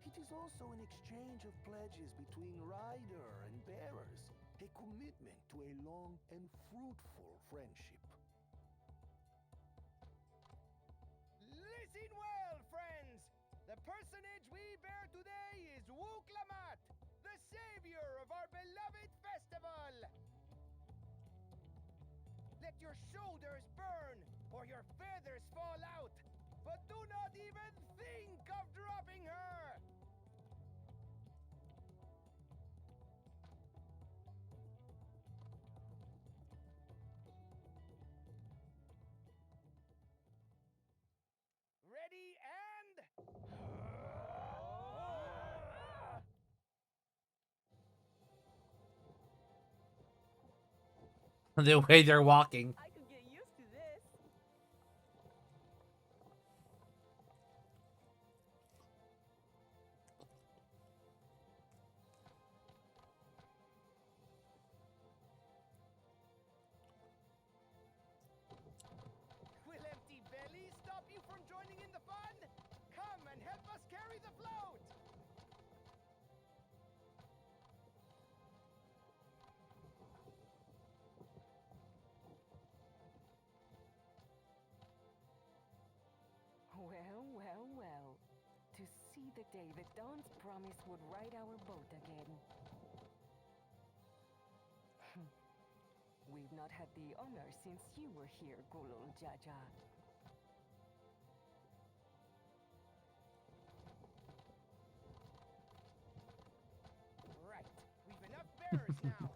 It is also an exchange of pledges between rider and bearers, a commitment to a long and fruitful friendship. Listen well, friends! The personage we bear today is Wuklamat, the savior let your shoulders burn or your feathers fall out. But do not even think of dropping her! Ready and... The way they're walking. I could get used to this. Will empty bellies stop you from joining in the fun? Come and help us carry the float! Well, well, well. To see the day that Dawn's promise would ride our boat again. We've not had the honor since you were here, Gulul Jaja. Right. We've enough bearers now.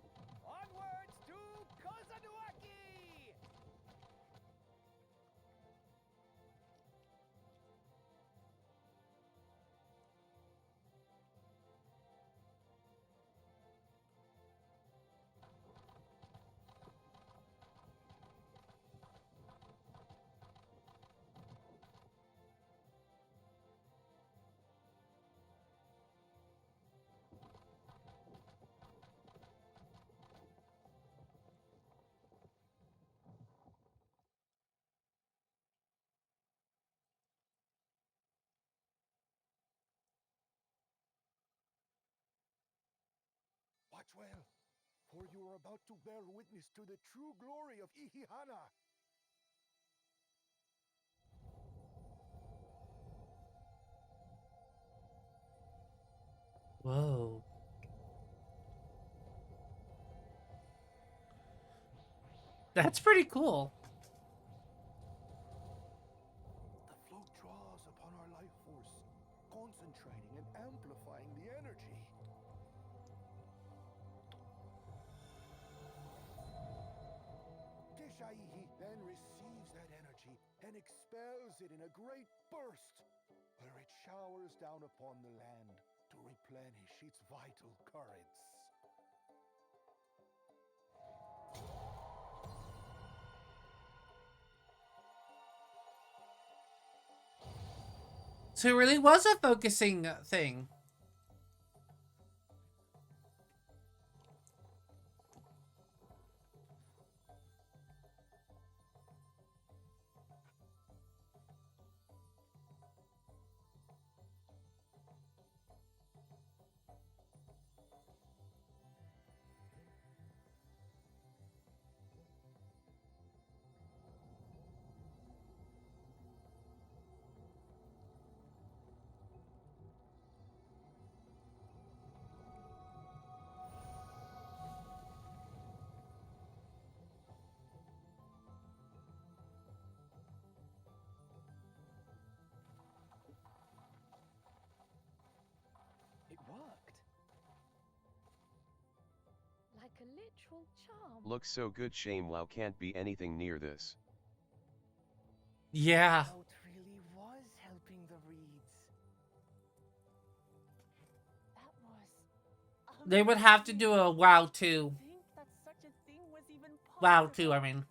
Onwards to Kozanuaki! Watch well, for you are about to bear witness to the true glory of Ihihana. Whoa. That's pretty cool. The float draws upon our life force, concentrating and amplifying the energy. Deshaihi then receives that energy and expels it in a great burst, where it showers down upon the land to replenish its vital currents. So it really was a focusing thing. It worked. Like a literal charm. Looks so good, shame WoW can't be anything near this. Yeah. Boat really was helping the reeds. That was... They would have to do a WoW 2. Think that such a thing was even WoW possible. 2, I mean.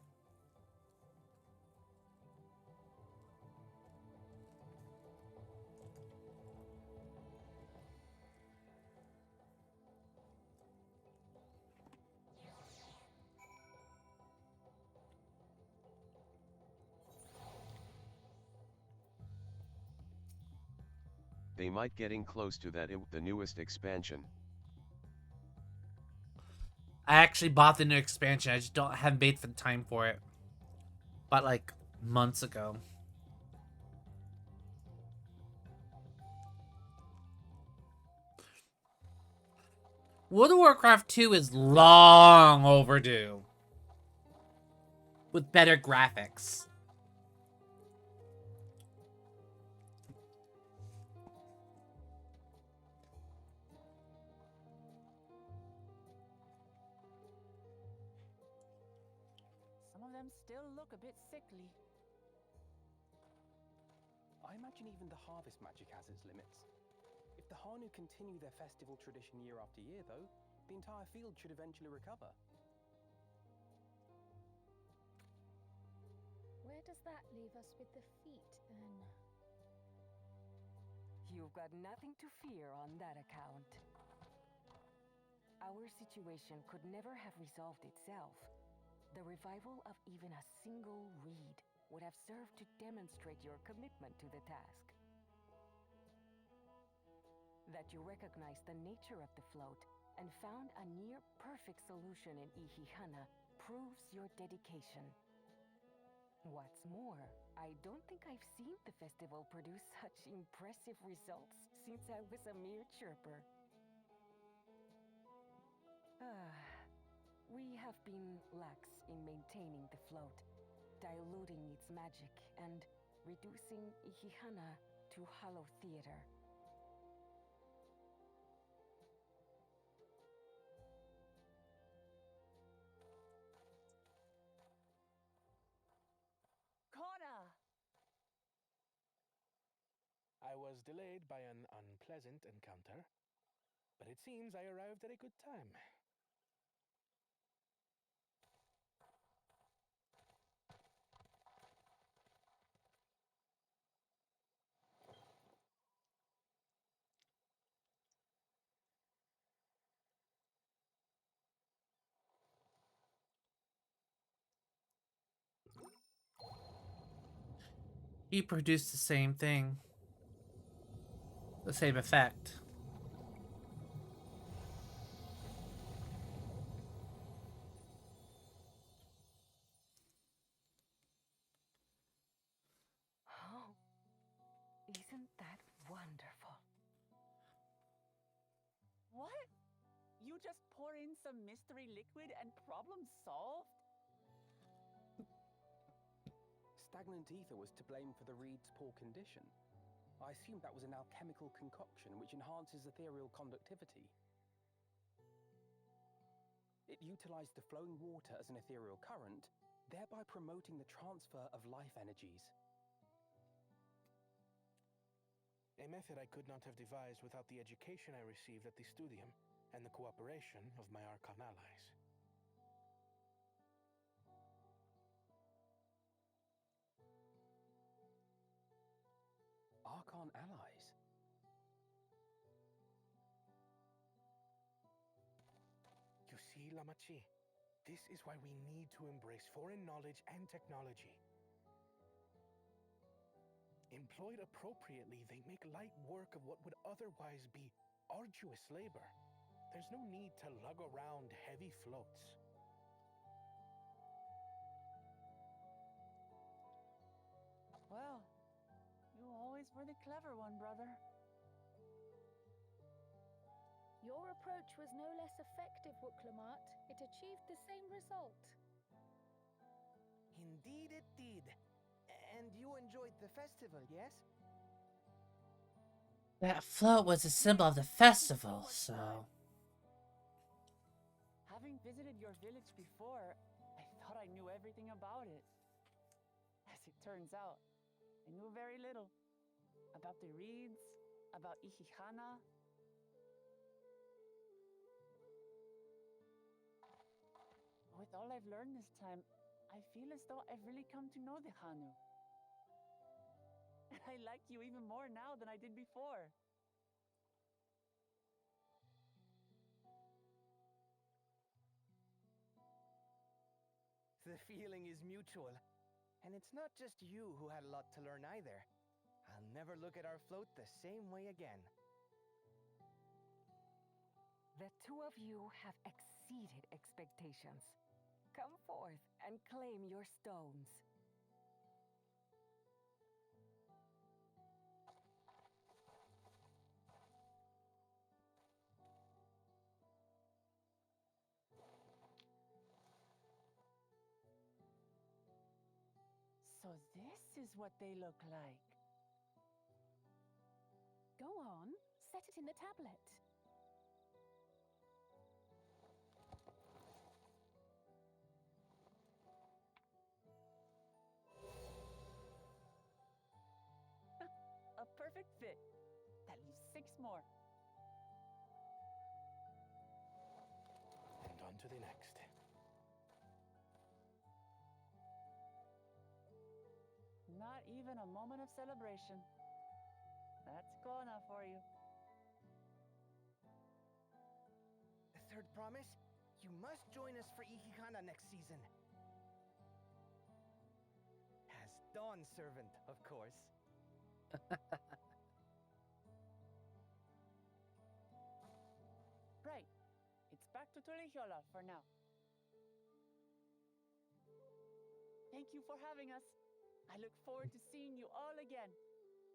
They might getting close to that the newest expansion. I actually bought the new expansion. I just haven't made the time for it. But like months ago. World of Warcraft 2 is long overdue. with better graphics. Some of them still look a bit sickly. I imagine even the harvest magic has its limits. If the Hanu continue their festival tradition year after year, though, the entire field should eventually recover. Where does that leave us with the feet, then? You've got nothing to fear on that account. Our situation could never have resolved itself. The revival of even a single reed would have served to demonstrate your commitment to the task. That you recognize the nature of the float and found a near-perfect solution in Ihihana proves your dedication. What's more, I don't think I've seen the festival produce such impressive results since I was a mere chirper. We have been lax in maintaining the float, diluting its magic and reducing Ihihana to hollow theater. Kona! I was delayed by an unpleasant encounter, but it seems I arrived at a good time. He produced the same thing. The same effect. Oh, isn't that wonderful? What? You just pour in some mystery liquid and problem solved? Stagnant ether was to blame for the reed's poor condition. I assumed that was an alchemical concoction which enhances ethereal conductivity. It utilized the flowing water as an ethereal current, thereby promoting the transfer of life energies. A method I could not have devised without the education I received at the studium and the cooperation of my Archon allies. Archon allies? You see, Lamachi, this is why we need to embrace foreign knowledge and technology. Employed appropriately, they make light work of what would otherwise be arduous labor. There's no need to lug around heavy floats. Well, you always were the clever one, brother. Your approach was no less effective, Wuklamart. It achieved the same result. Indeed it did. And you enjoyed the festival, yes? That float was a symbol of the festival, so... Having visited your village before, I thought I knew everything about it. As it turns out, I knew very little. About the reeds, about Ihihana. With all I've learned this time, I feel as though I've really come to know the Hanu. And I like you even more now than I did before. The feeling is mutual. And it's not just you who had a lot to learn either. I'll never look at our float the same way again. The two of you have exceeded expectations. Come forth and claim your stones. So this is what they look like. Go on, set it in the tablet. A perfect fit. That leaves 6 more. And on to the next. Not even a moment of celebration. That's Kona for you. Third promise, you must join us for Ihihana next season. As Dawn Servant, of course. Right. It's back to Torihiola for now. Thank you for having us. I look forward to seeing you all again.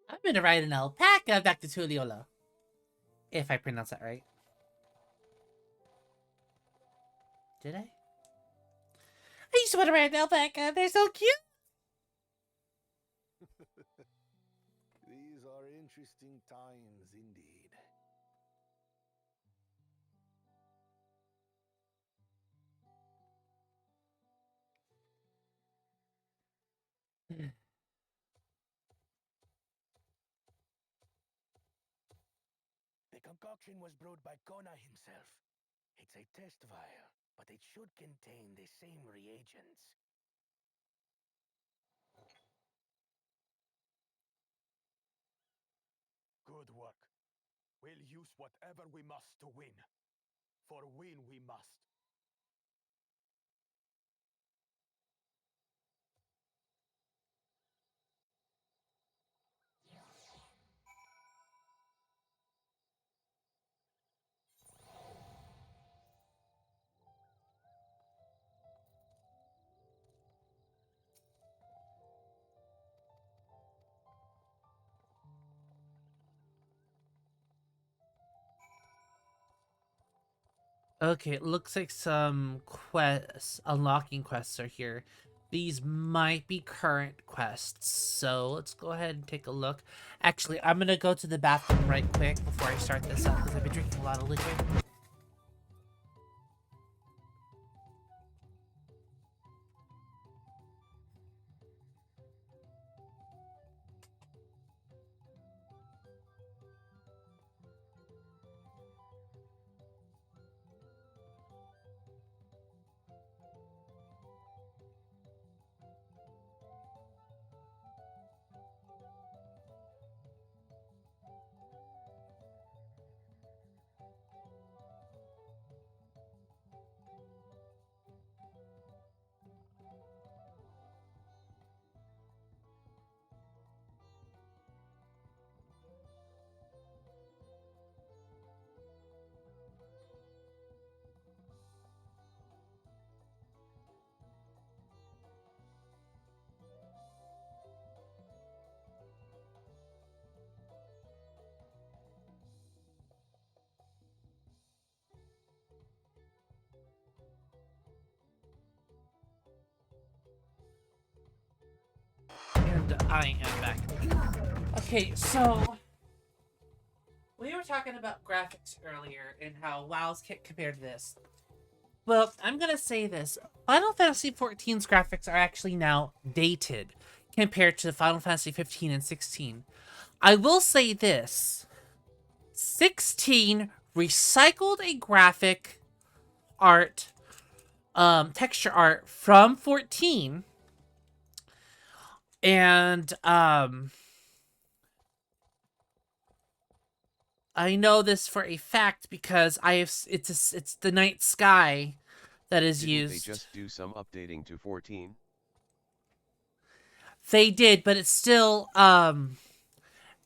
I'm gonna ride an alpaca back to Tuliola. If I pronounce that right. Did I? I used to want to ride an alpaca. They're so cute. These are interesting times indeed. The concoction was brewed by Kona himself. It's a test vial, but it should contain the same reagents. Good work. We'll use whatever we must to win. For win we must. Okay, it looks like some quests, unlocking quests are here. These might be current quests, so let's go ahead and take a look. Actually, I'm gonna go to the bathroom right quick before I start this up because I've been drinking a lot of liquid. And I am back. Okay, so we were talking about graphics earlier and how WoW's compared to this. Well, I'm gonna say this. Final Fantasy XIV's graphics are actually now dated compared to Final Fantasy 15 and 16. I will say this. 16 recycled a graphic art, texture art from 14. And, I know this for a fact because it's the night sky that is Didn't used. they just do some updating to 14? They did, but it's still, the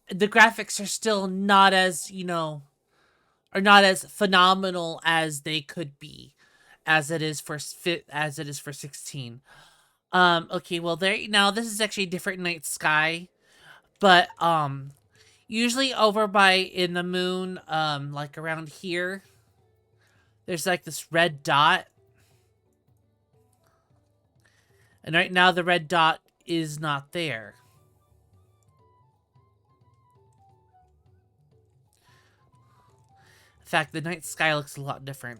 graphics are still not as, are not as phenomenal as they could be, as it is for 16. Okay, well now this is actually a different night sky, but usually over by in the moon, like around here, there's like this red dot. And right now the red dot is not there. In fact, the night sky looks a lot different.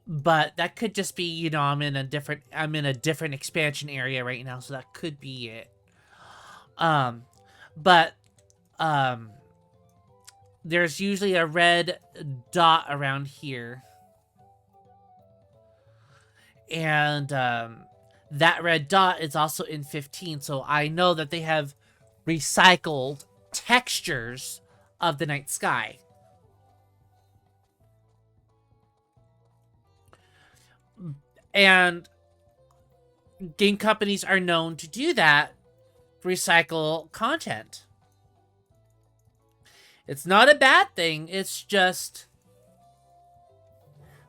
But that could just be, you know, I'm in a different expansion area right now, so that could be it. But there's usually a red dot around here. And that red dot is also in 15, so I know that they have recycled textures of the night sky. And game companies are known to do that, recycle content. It's not a bad thing, it's just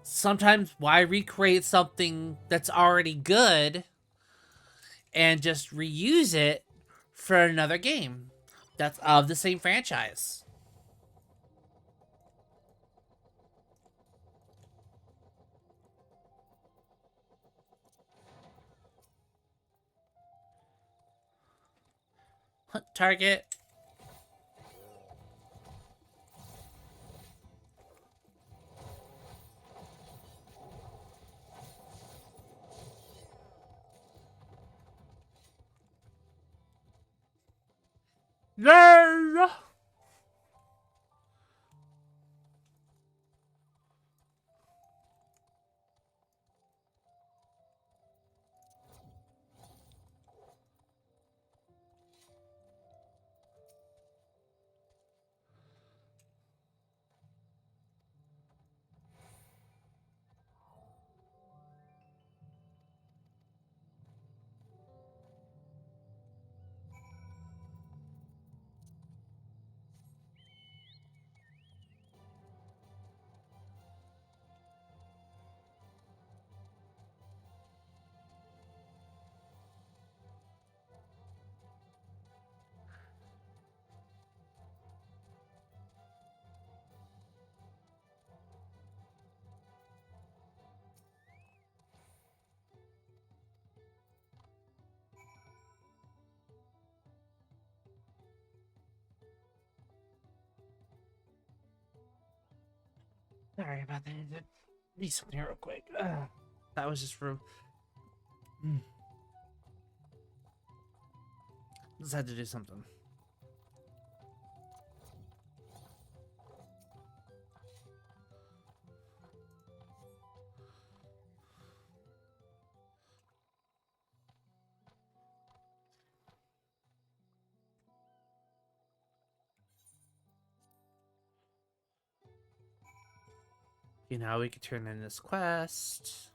sometimes why recreate something that's already good and just reuse it for another game that's of the same franchise. Target. No! Sorry about that. Need something real quick. That was just for. Just had to do something. You know, we could turn in this quest.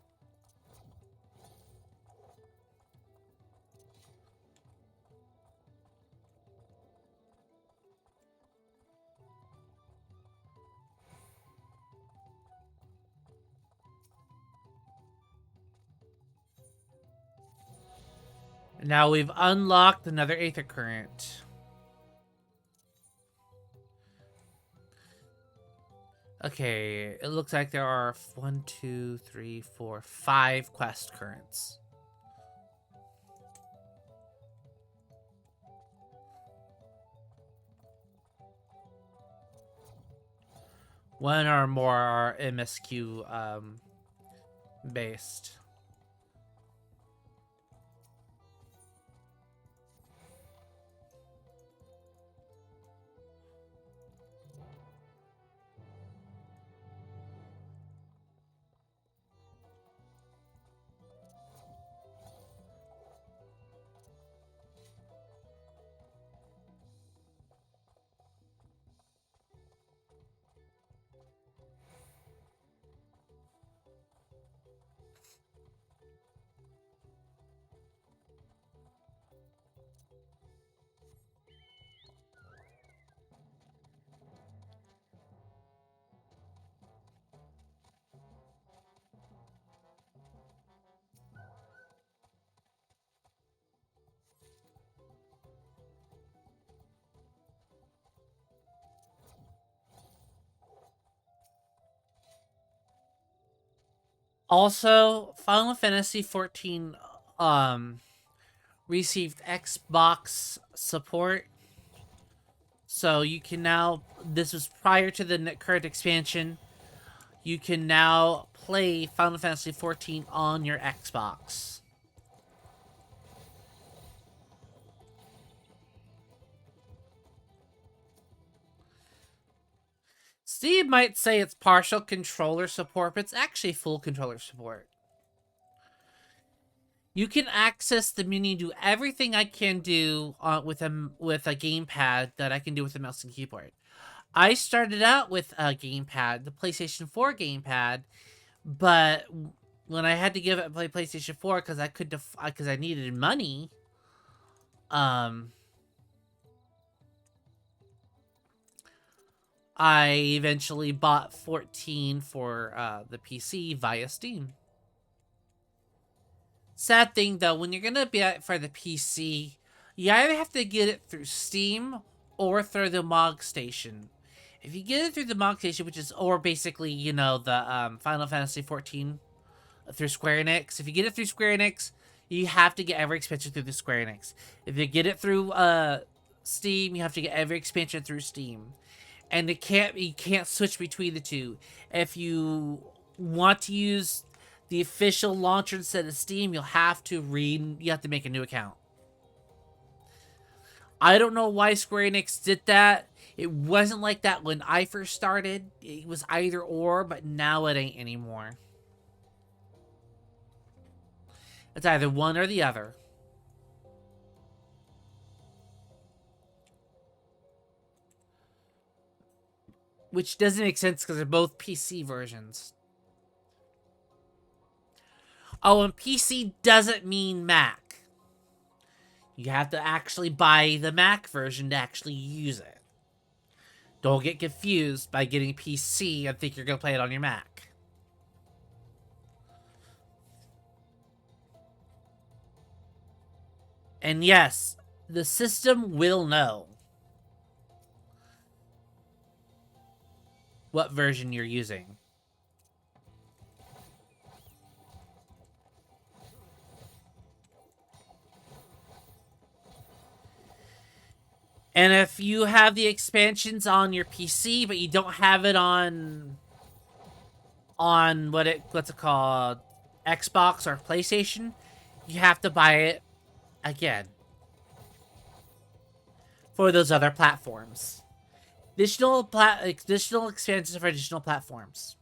Now we've unlocked another Aether Current. Okay, it looks like there are 1, 2, 3, 4, 5 quest currents. One or more are MSQ based. Also, Final Fantasy 14 received Xbox support. So you can now, this was prior to the current expansion, you can now play Final Fantasy XIV on your Xbox. Steve might say it's partial controller support, but it's actually full controller support. You can access the menu, do everything I can do with a gamepad that I can do with a mouse and keyboard. I started out with a gamepad, the PlayStation 4 gamepad, but when I had to give it play PlayStation 4 because I needed money, I eventually bought 14 for the PC via Steam. Sad thing though, when you're gonna be at for the PC, you either have to get it through Steam or through the MOG station. If you get it through the MOG station, which is, or basically, you know, the Final Fantasy 14 through Square Enix. If you get it through Square Enix, you have to get every expansion through the Square Enix. If you get it through Steam, you have to get every expansion through Steam. And you can't switch between the two. If you want to use the official launcher instead of Steam, you have to make a new account. I don't know why Square Enix did that. It wasn't like that when I first started. It was either or, but now it ain't anymore. It's either one or the other. Which doesn't make sense because they're both PC versions. Oh, and PC doesn't mean Mac. You have to actually buy the Mac version to actually use it. Don't get confused by getting PC and think you're going to play it on your Mac. And yes, the system will know what version you're using. And if you have the expansions on your PC, but you don't have it on what's it called, Xbox or PlayStation, you have to buy it again for those other platforms. Additional expansions for additional platforms.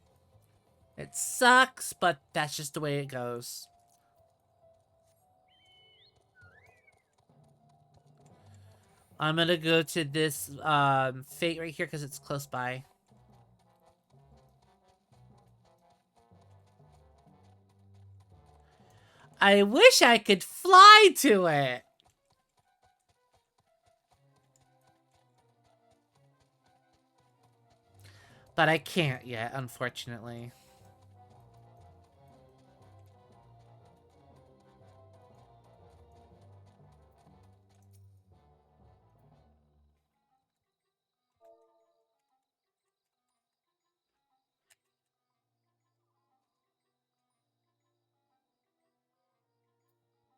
It sucks, but that's just the way it goes. I'm gonna go to this Fate right here because it's close by. I wish I could fly to it. But I can't yet, unfortunately.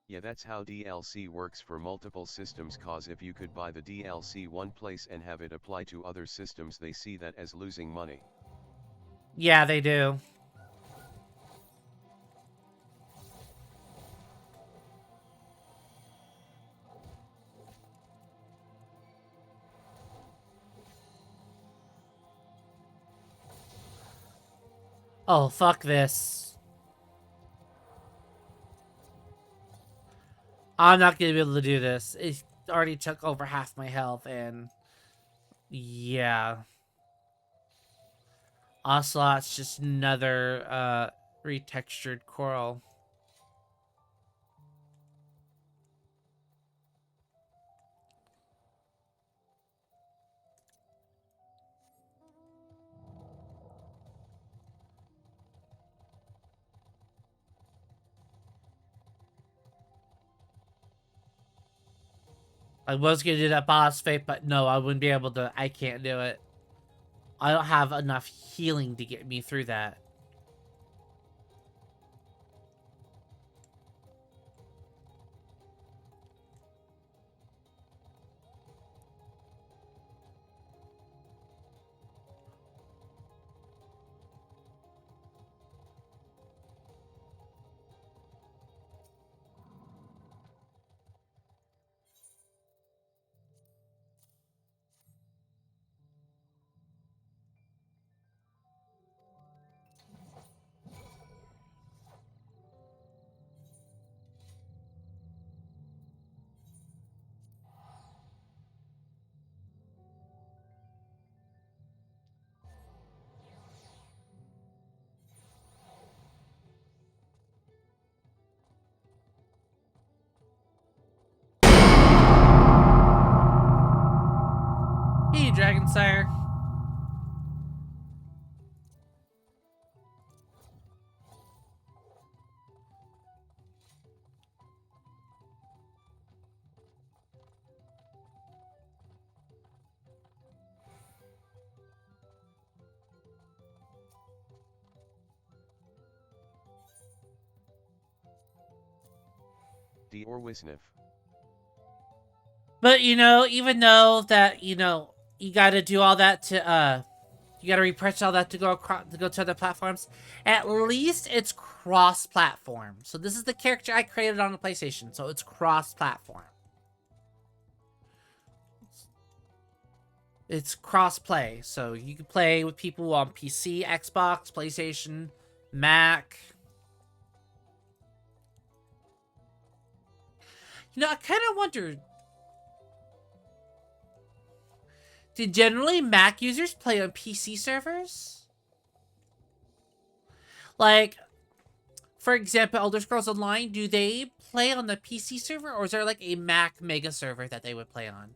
Yeah, that's how DLC works for multiple systems, cause if you could buy the DLC one place and have it apply to other systems, they see that as losing money. Yeah, they do. Oh, fuck this. I'm not gonna be able to do this. It already took over half my health, and yeah. Ocelot's just another retextured coral. I was gonna do that boss fight, but no, I wouldn't be able to. I can't do it. I don't have enough healing to get me through that. SD or WSNF. But even though that you got to do all that to you got to repurchase all that to go to other platforms. At least it's cross-platform. So this is the character I created on the PlayStation, so it's cross-platform. It's cross-play, so you can play with people on PC, Xbox, PlayStation, Mac. I kind of wonder, did generally Mac users play on PC servers? Like, for example, Elder Scrolls Online, do they play on the PC server, or is there like a Mac mega server that they would play on?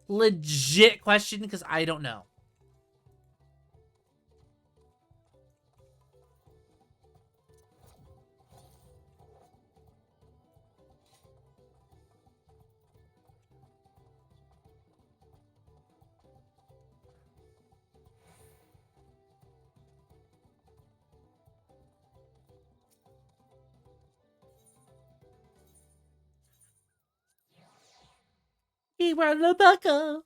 Legit question, because I don't know. Iwan Rebecca.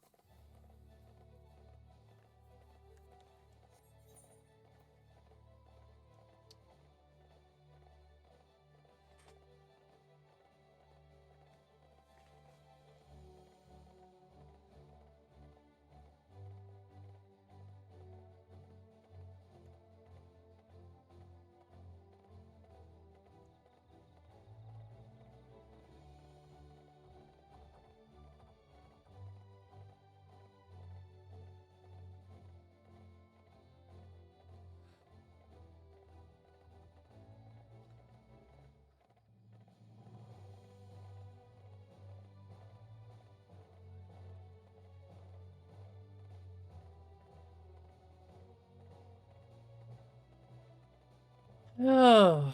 Oh.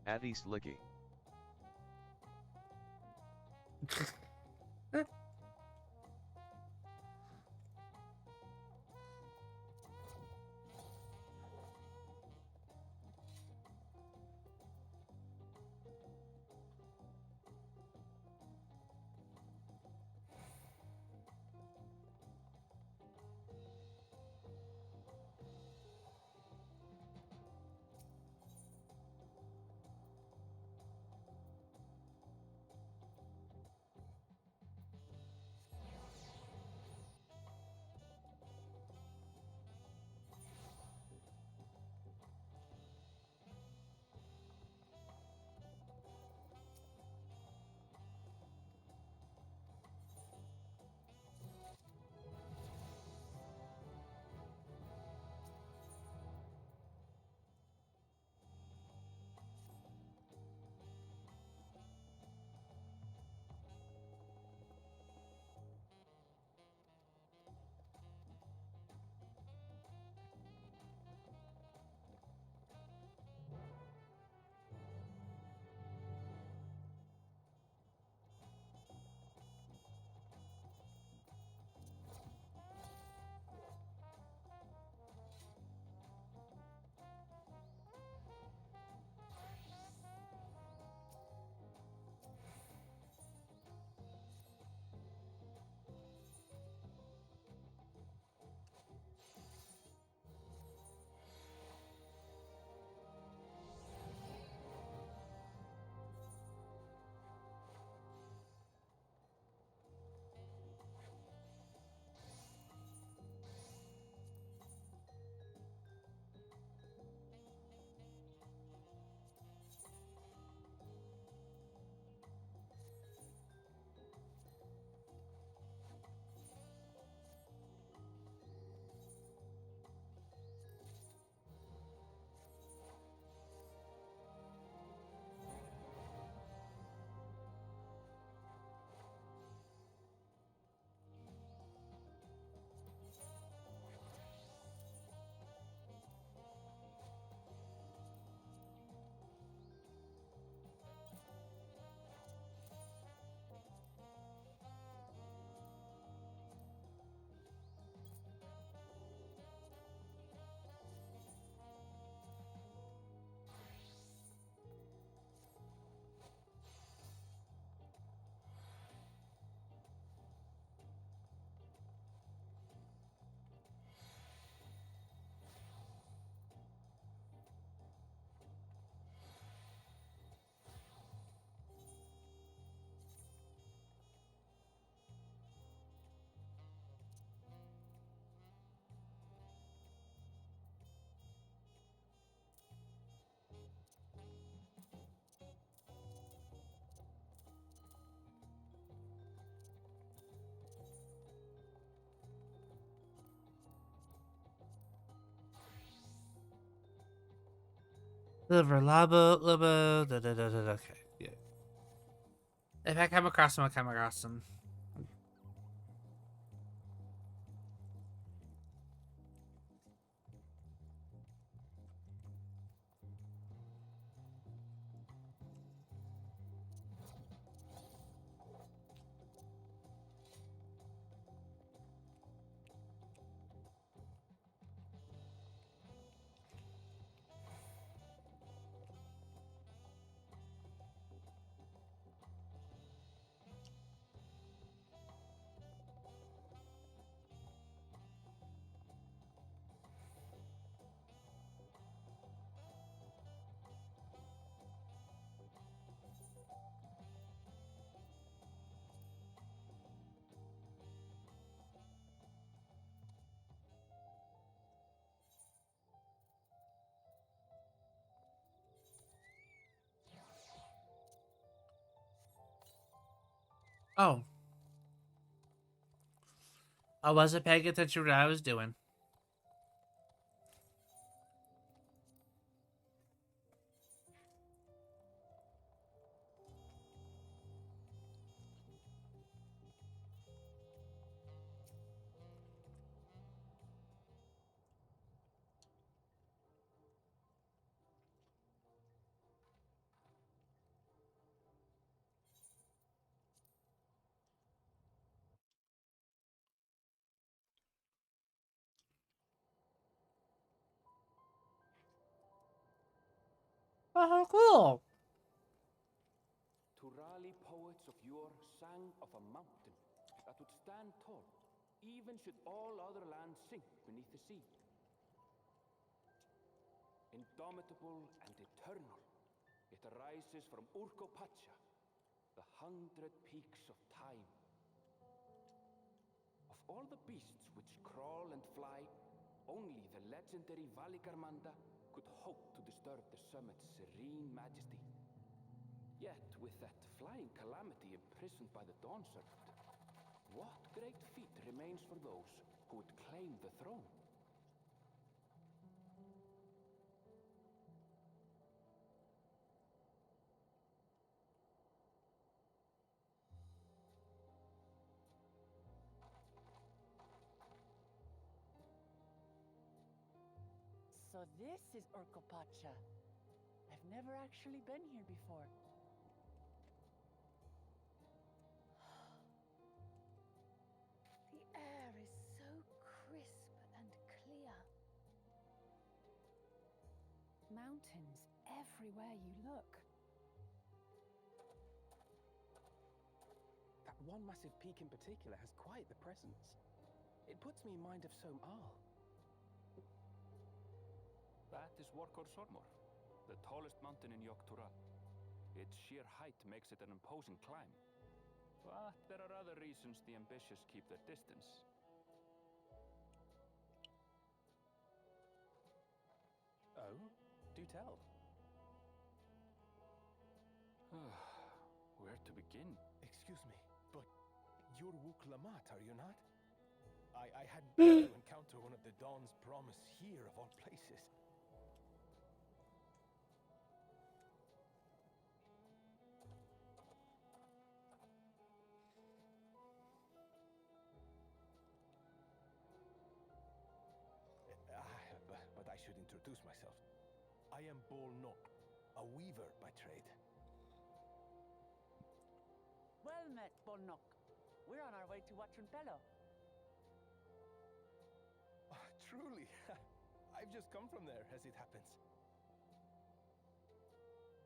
At East Licky. Liver, labo, okay. Yeah. If I come across them, I'll come across them. Oh. I wasn't paying attention to what I was doing. Oh, cool. Turali poets of yore sang of a mountain that would stand tall, even should all other lands sink beneath the sea. Indomitable and eternal, it arises from Urkopacha, the 100 peaks of time. Of all the beasts which crawl and fly, only the legendary Valigarmanda could hope to disturb the summit's serene majesty. Yet, with that flying calamity imprisoned by the Dawn Serpent, what great feat remains for those who would claim the throne? So this is Urkopacha. I've never actually been here before. The air is so crisp and clear. Mountains everywhere you look. That one massive peak in particular has quite the presence. It puts me in mind of Som-Al. That is Workor Sormor, the tallest mountain in Yogg-Tural. Its sheer height makes it an imposing climb. But there are other reasons the ambitious keep their distance. Oh, do tell. Where to begin? Excuse me, but you're Wuk Lamat, are you not? I had to encounter one of the Dawn's promise here of all places. But I should introduce myself. I am Bol Nok, a weaver by trade. Well met, Bolnok. We're on our way to Watrunpelo. Truly, I've just come from there, as it happens.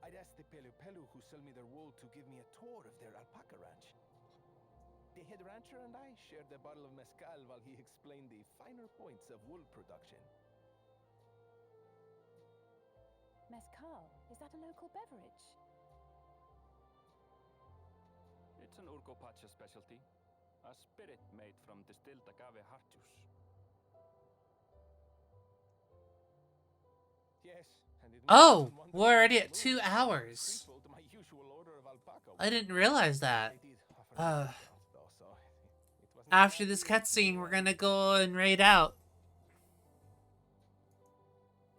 I'd asked the Pelu Pelu who sell me their wool to give me a tour of their alpaca ranch. The head rancher and I shared a bottle of mezcal while he explained the finer points of wool production. Mezcal, is that a local beverage? It's an Urkopacha specialty. A spirit made from distilled agave heart juice. Yes, and it Oh, we're already at 2 hours. my usual order of alpaca. I didn't realize that. They did offer me discounts, though, so it wasn't After bad this deal. cutscene, we're gonna go and raid out.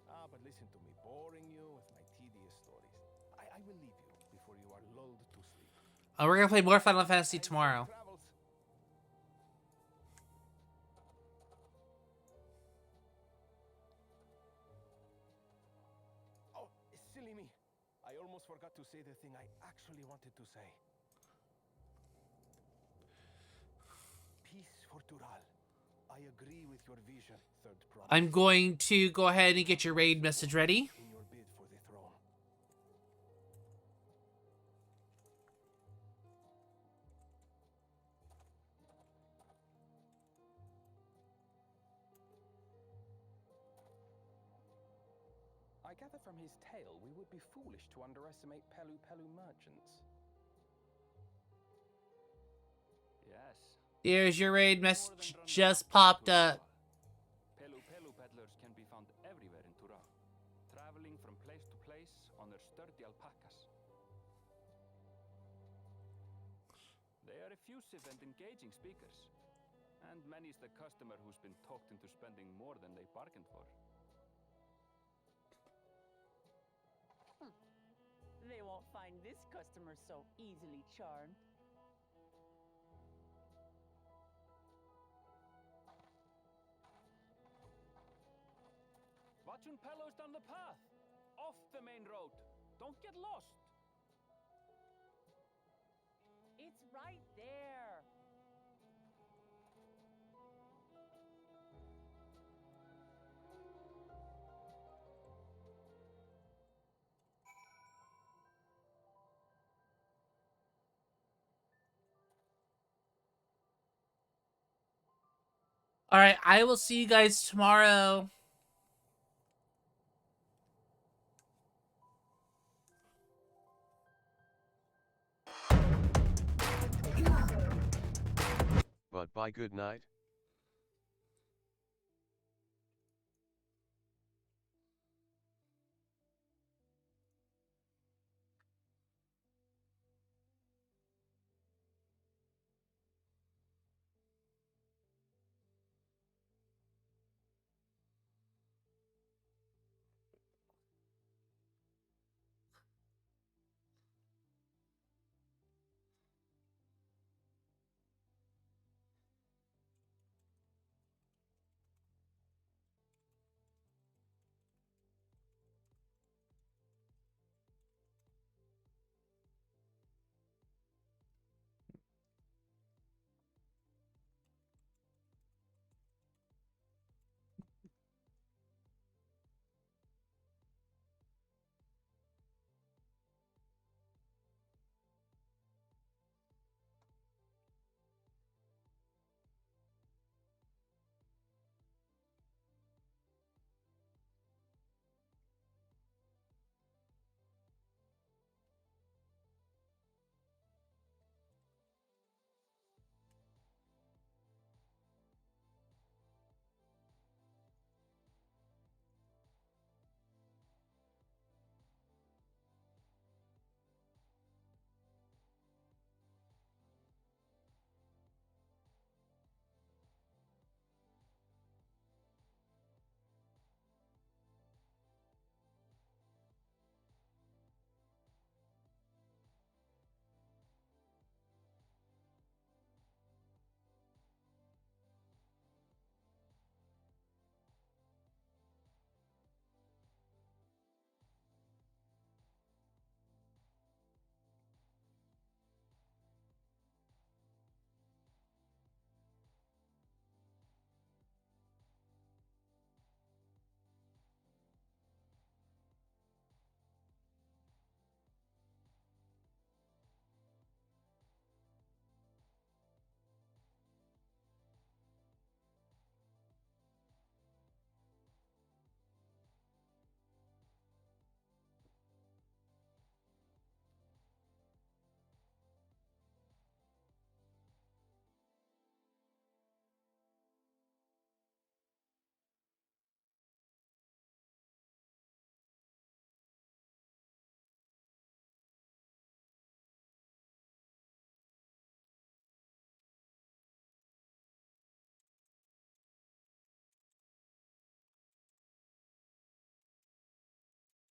But listen to me, boring you with my We're gonna play more Final Fantasy tomorrow. Oh, silly me. I almost forgot to say the thing I actually wanted to say. Peace for Tural. I agree with your vision, Third Promise. I'm going to go ahead and get your raid message ready. In your bid for the throne. I gather from his tale we would be foolish to underestimate Pelu Pelu merchants. Yes. There's your raid message just popped up. Pelu Pelu peddlers can be found everywhere in Tura, traveling from place to place on their sturdy alpacas. They are effusive and engaging speakers, and many's the customer who's been talked into spending more than they bargained for. They won't find this customer so easily charmed. Watchun Pelo's down the path, off the main road. Don't get lost. It's right there. All right, I will see you guys tomorrow. But bye, good night.